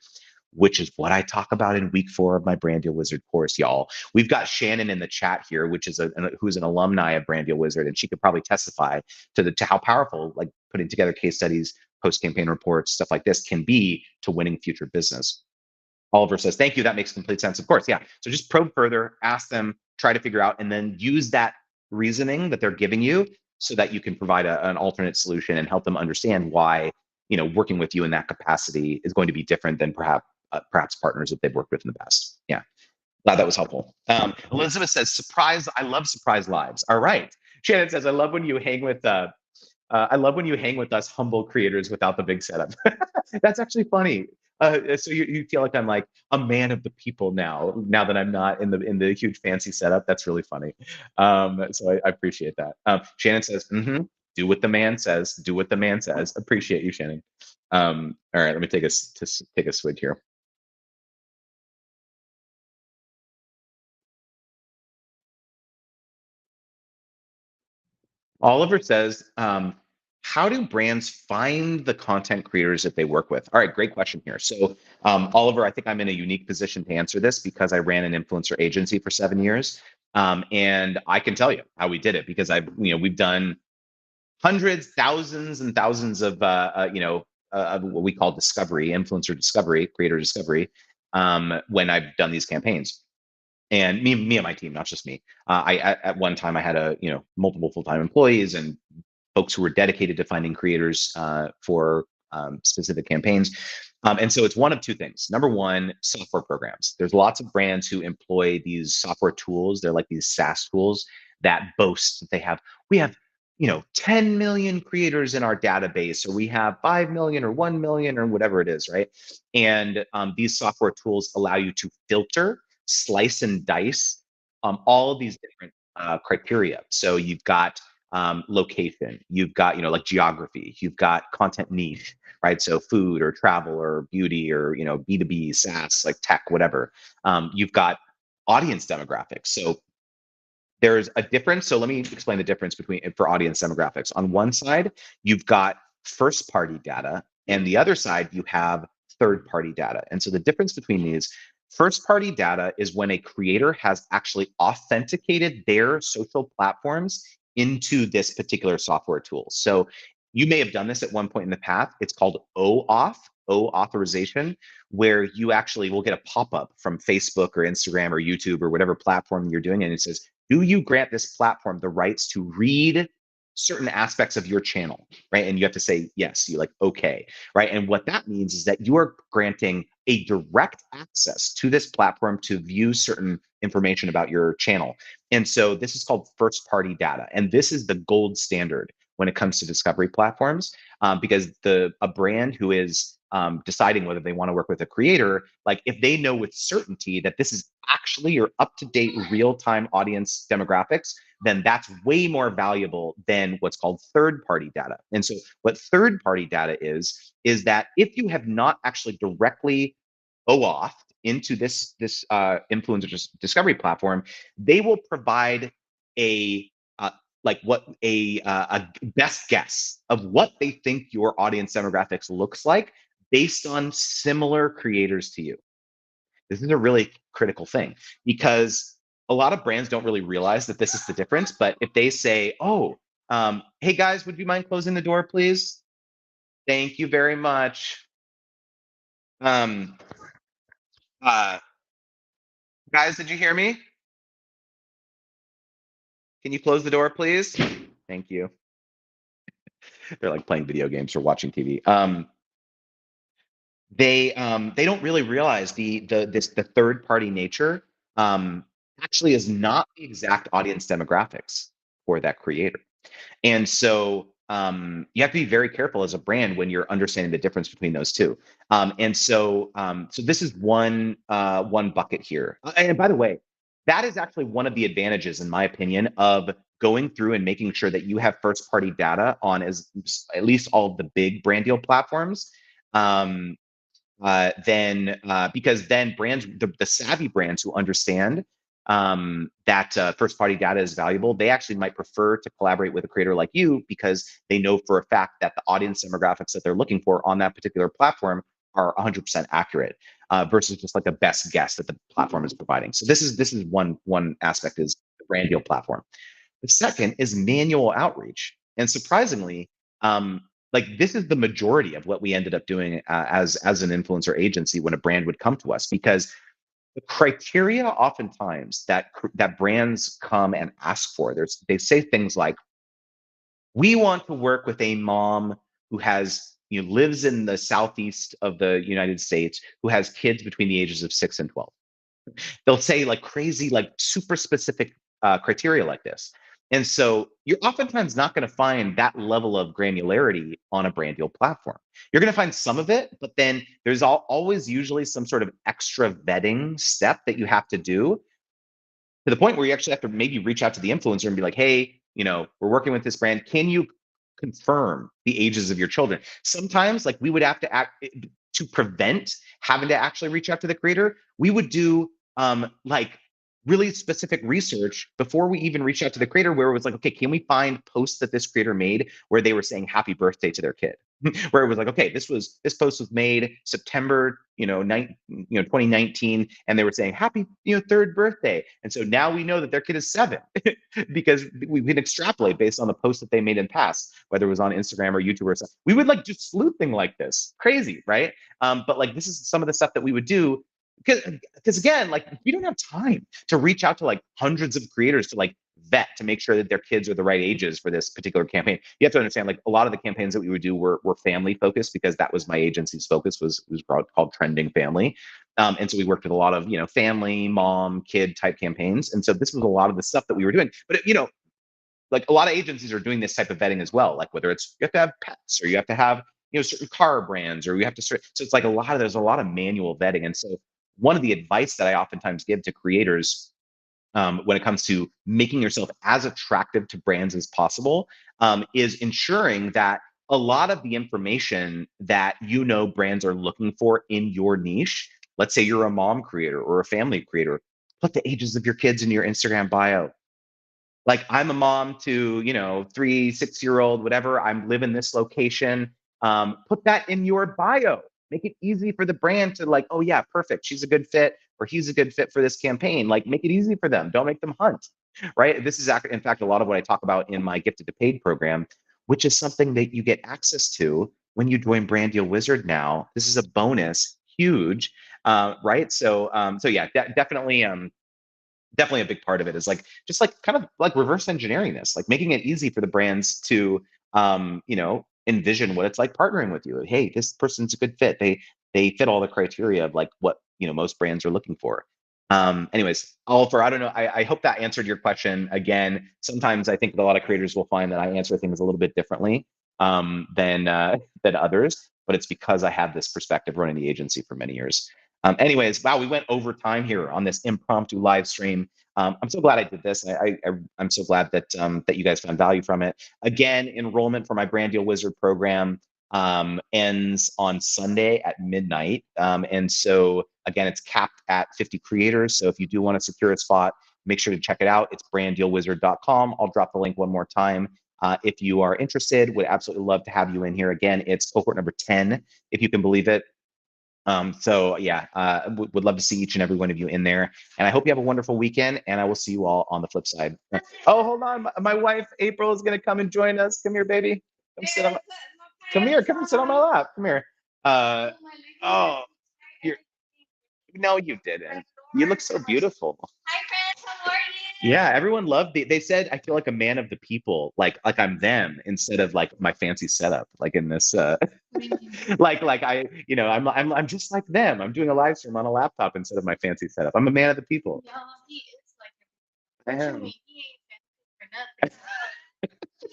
S1: which is what I talk about in week 4 of my Brand Deal Wizard course, y'all. We've got Shannon in the chat here, which is who's an alumni of Brand Deal Wizard, and she could probably testify to how powerful like putting together case studies, post campaign reports, stuff like this can be to winning future business. Oliver says, thank you. That makes complete sense. Of course, yeah. So just probe further, ask them, try to figure out, and then use that reasoning that they're giving you so that you can provide an alternate solution and help them understand why working with you in that capacity is going to be different than perhaps partners that they've worked with in the past. Yeah, glad that was helpful. Elizabeth says, surprise, I love surprise lives. All right. Shannon says, I love when you hang with us humble creators without the big setup. That's actually funny. So you feel like I'm like a man of the people now that I'm not in the huge fancy setup. That's really funny. So I appreciate that. Shannon says, do what the man says. Do what the man says. Appreciate you, Shannon. All right, let me take a switch here. Oliver says, how do brands find the content creators that they work with? All right, great question here. So, Oliver, I think I'm in a unique position to answer this because I ran an influencer agency for 7 years, and I can tell you how we did it because we've done hundreds, thousands, and thousands of what we call discovery, influencer discovery, creator discovery, when I've done these campaigns. And me and my team, not just me. At one time I had multiple full-time employees and folks who were dedicated to finding creators for specific campaigns. And so it's one of two things. Number one, software programs. There's lots of brands who employ these software tools. They're like these SaaS tools that boast that we have 10 million creators in our database, or we have 5 million or 1 million or whatever it is, right? And these software tools allow you to filter, slice and dice all of these different criteria. So you've got location, you've got like geography, you've got content niche, right? So food or travel or beauty or B2B, SaaS, like tech, whatever. You've got audience demographics. So there's a difference. So let me explain the difference for audience demographics. On one side, you've got first party data, and the other side, you have third party data. And so the difference between these, first party data is when a creator has actually authenticated their social platforms into this particular software tool. So you may have done this at one point in the past. It's called OAuth, O authorization, where you actually will get a pop-up from Facebook or Instagram or YouTube or whatever platform you're doing, and it says, do you grant this platform the rights to read certain aspects of your channel, right? And you have to say yes. You like, okay, right? And what that means is that you are granting a direct access to this platform to view certain information about your channel. And so this is called first party data. And this is the gold standard when it comes to discovery platforms, because a brand who is deciding whether they want to work with a creator, like if they know with certainty that this is actually your up-to-date real-time audience demographics, then that's way more valuable than what's called third-party data. And so what third-party data is that if you have not actually directly OAuth into this influencer discovery platform, they will provide a like what a best guess of what they think your audience demographics looks like based on similar creators to you. This is a really critical thing because a lot of brands don't really realize that this is the difference. But if they say, "Oh, hey guys, would you mind closing the door, please? Thank you very much." Um, uh, Guys, did you hear me? Can you close the door, please? Thank you. They're like playing video games or watching TV. They don't really realize the third party nature actually is not the exact audience demographics for that creator. And so you have to be very careful as a brand when you're understanding the difference between those two. So this is one bucket here. And by the way, that is actually one of the advantages, in my opinion, of going through and making sure that you have first party data on as at least all of the big brand deal platforms. Um, then because then brands, the savvy brands who understand that first party data is valuable, they actually might prefer to collaborate with a creator like you because they know for a fact that the audience demographics that they're looking for on that particular platform are 100% accurate versus just like a best guess that the platform is providing. So this is one aspect is the brand deal platform. The second is manual outreach. And surprisingly, like this is the majority of what we ended up doing as an influencer agency when a brand would come to us, because the criteria oftentimes that brands come and ask for, they say things like, we want to work with a mom who has lives in the southeast of the United States, who has kids between the ages of 6 and 12. They'll say like crazy, like super specific criteria like this. And so you're oftentimes not going to find that level of granularity on a brand deal platform. You're going to find some of it, but then there's always usually some sort of extra vetting step that you have to do to the point where you actually have to maybe reach out to the influencer and be like, hey, we're working with this brand. Can you confirm the ages of your children? Sometimes, like we would have to act to prevent having to actually reach out to the creator. We would do like really specific research before we even reach out to the creator, where it was like, okay, can we find posts that this creator made where they were saying happy birthday to their kid? Where it was like, okay, this post was made September, 2019, and they were saying happy, third birthday. And so now we know that their kid is 7 because we can extrapolate based on the posts that they made in past, whether it was on Instagram or YouTube or something. We would like just sleuthing like this, crazy, right? But like this is some of the stuff that we would do because again, like we don't have time to reach out to like hundreds of creators to like vet to make sure that their kids are the right ages for this particular campaign. You have to understand, like a lot of the campaigns that we would do were family focused because that was my agency's focus was called Trending Family. And so we worked with a lot of family, mom, kid type campaigns. And so this was a lot of the stuff that we were doing. But like a lot of agencies are doing this type of vetting as well. Like whether it's you have to have pets or you have to have certain car brands or you have to so it's like there's a lot of manual vetting. And so one of the advice that I oftentimes give to creators when it comes to making yourself as attractive to brands as possible is ensuring that a lot of the information that brands are looking for in your niche, let's say you're a mom creator or a family creator, put the ages of your kids in your Instagram bio. Like I'm a mom to 3 6-year-old whatever, I'm live in this location. Put that in your bio, make it easy for the brand to like, oh yeah, perfect, she's a good fit or he's a good fit for this campaign. Like make it easy for them, don't make them hunt, right? This is in fact a lot of what I talk about in my gifted to paid program, which is something that you get access to when you join Brand Deal Wizard. Now this is a bonus, huge, right? So yeah, definitely a big part of it is like just like kind of like reverse engineering this, like making it easy for the brands to envision what it's like partnering with you. Hey, this person's a good fit, they fit all the criteria of like what most brands are looking for. Anyways, Oliver, I don't know, I hope that answered your question. Again, sometimes I think a lot of creators will find that I answer things a little bit differently than others. but it's because I have this perspective running the agency for many years. Anyways, wow, we went over time here on this impromptu live stream. I'm so glad I did this. I'm so glad that that you guys found value from it. Again, enrollment for my Brand Deal Wizard program ends on Sunday at midnight. And so again, it's capped at 50 creators. So if you do want to secure a spot, make sure to check it out. It's branddealwizard.com. I'll drop the link one more time. If you are interested, would absolutely love to have you in here. Again, it's cohort number 10, if you can believe it. So yeah, would love to see each and every one of you in there. And I hope you have a wonderful weekend, and I will see you all on the flip side. Oh, hold on. My wife, April, is going to come and join us. Come here, baby. Come sit on come here. Come and sit on my lap. Come here. Oh, you're, no, you didn't. You look so beautiful. Yeah, everyone loved they said I feel like a man of the people, like I'm them instead of like my fancy setup, like in this like I, I'm just like them. I'm doing a live stream on a laptop instead of my fancy setup. I'm a man of the people. Yeah, he is like I am. He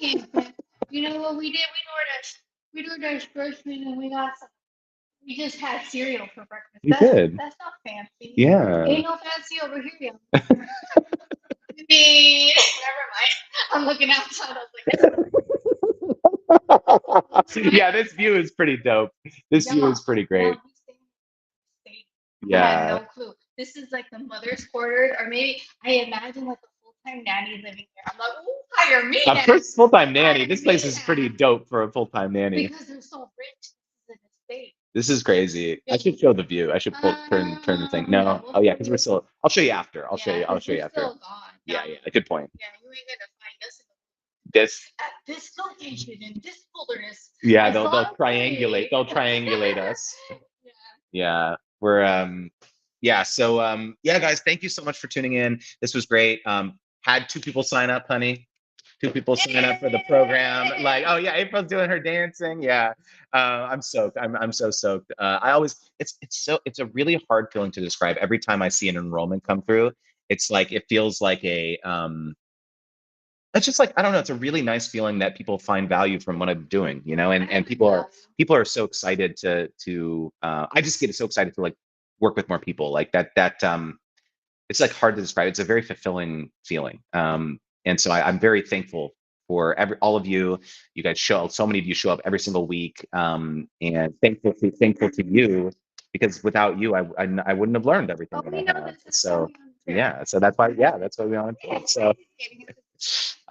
S1: ain't fancy for nothing. You know what we did? We ordered our groceries and we got some. We just had cereal for breakfast. You did. That's not fancy. Yeah. Ain't no fancy over here. Never mind. I'm looking outside. I was like, yeah, this view is pretty dope. This view is pretty great. Yeah. I have no clue. This is like the mother's quarters, or maybe I imagine like a full-time nanny living there. I'm like, oh, hire me. A first full-time nanny. This place is pretty dope for a full-time nanny. Because they're so rich. This is an estate. This is crazy. I should show the view. I should turn the thing. No. Oh yeah, because we're still. I'll show you after. I'll show you after. Yeah, good point. Yeah, you ain't gonna find us at this location in this wilderness. Yeah, they'll triangulate. They'll triangulate us. Yeah, we're yeah. So yeah, guys, thank you so much for tuning in. This was great. Had 2 people sign up, honey. 2 people sign up for the program. Like, oh yeah, April's doing her dancing. Yeah, I'm soaked. I'm so soaked. I always it's a really hard feeling to describe. Every time I see an enrollment come through, it's like it feels like a it's just like I don't know. It's a really nice feeling that people find value from what I'm doing, and people are so excited to. I just get so excited to like work with more people like that. It's like hard to describe. It's a very fulfilling feeling. And so I'm very thankful for all of you. You guys so many of you show up every single week. And thankful to you because without you, I wouldn't have learned everything that I have. So yeah, so that's why we on it. So he has to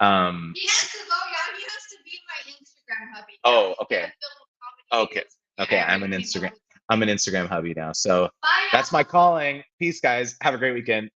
S1: go, yeah. He has to be my Instagram hubby. Oh, okay. Okay. I'm an Instagram hubby now. So that's my calling. Peace, guys. Have a great weekend.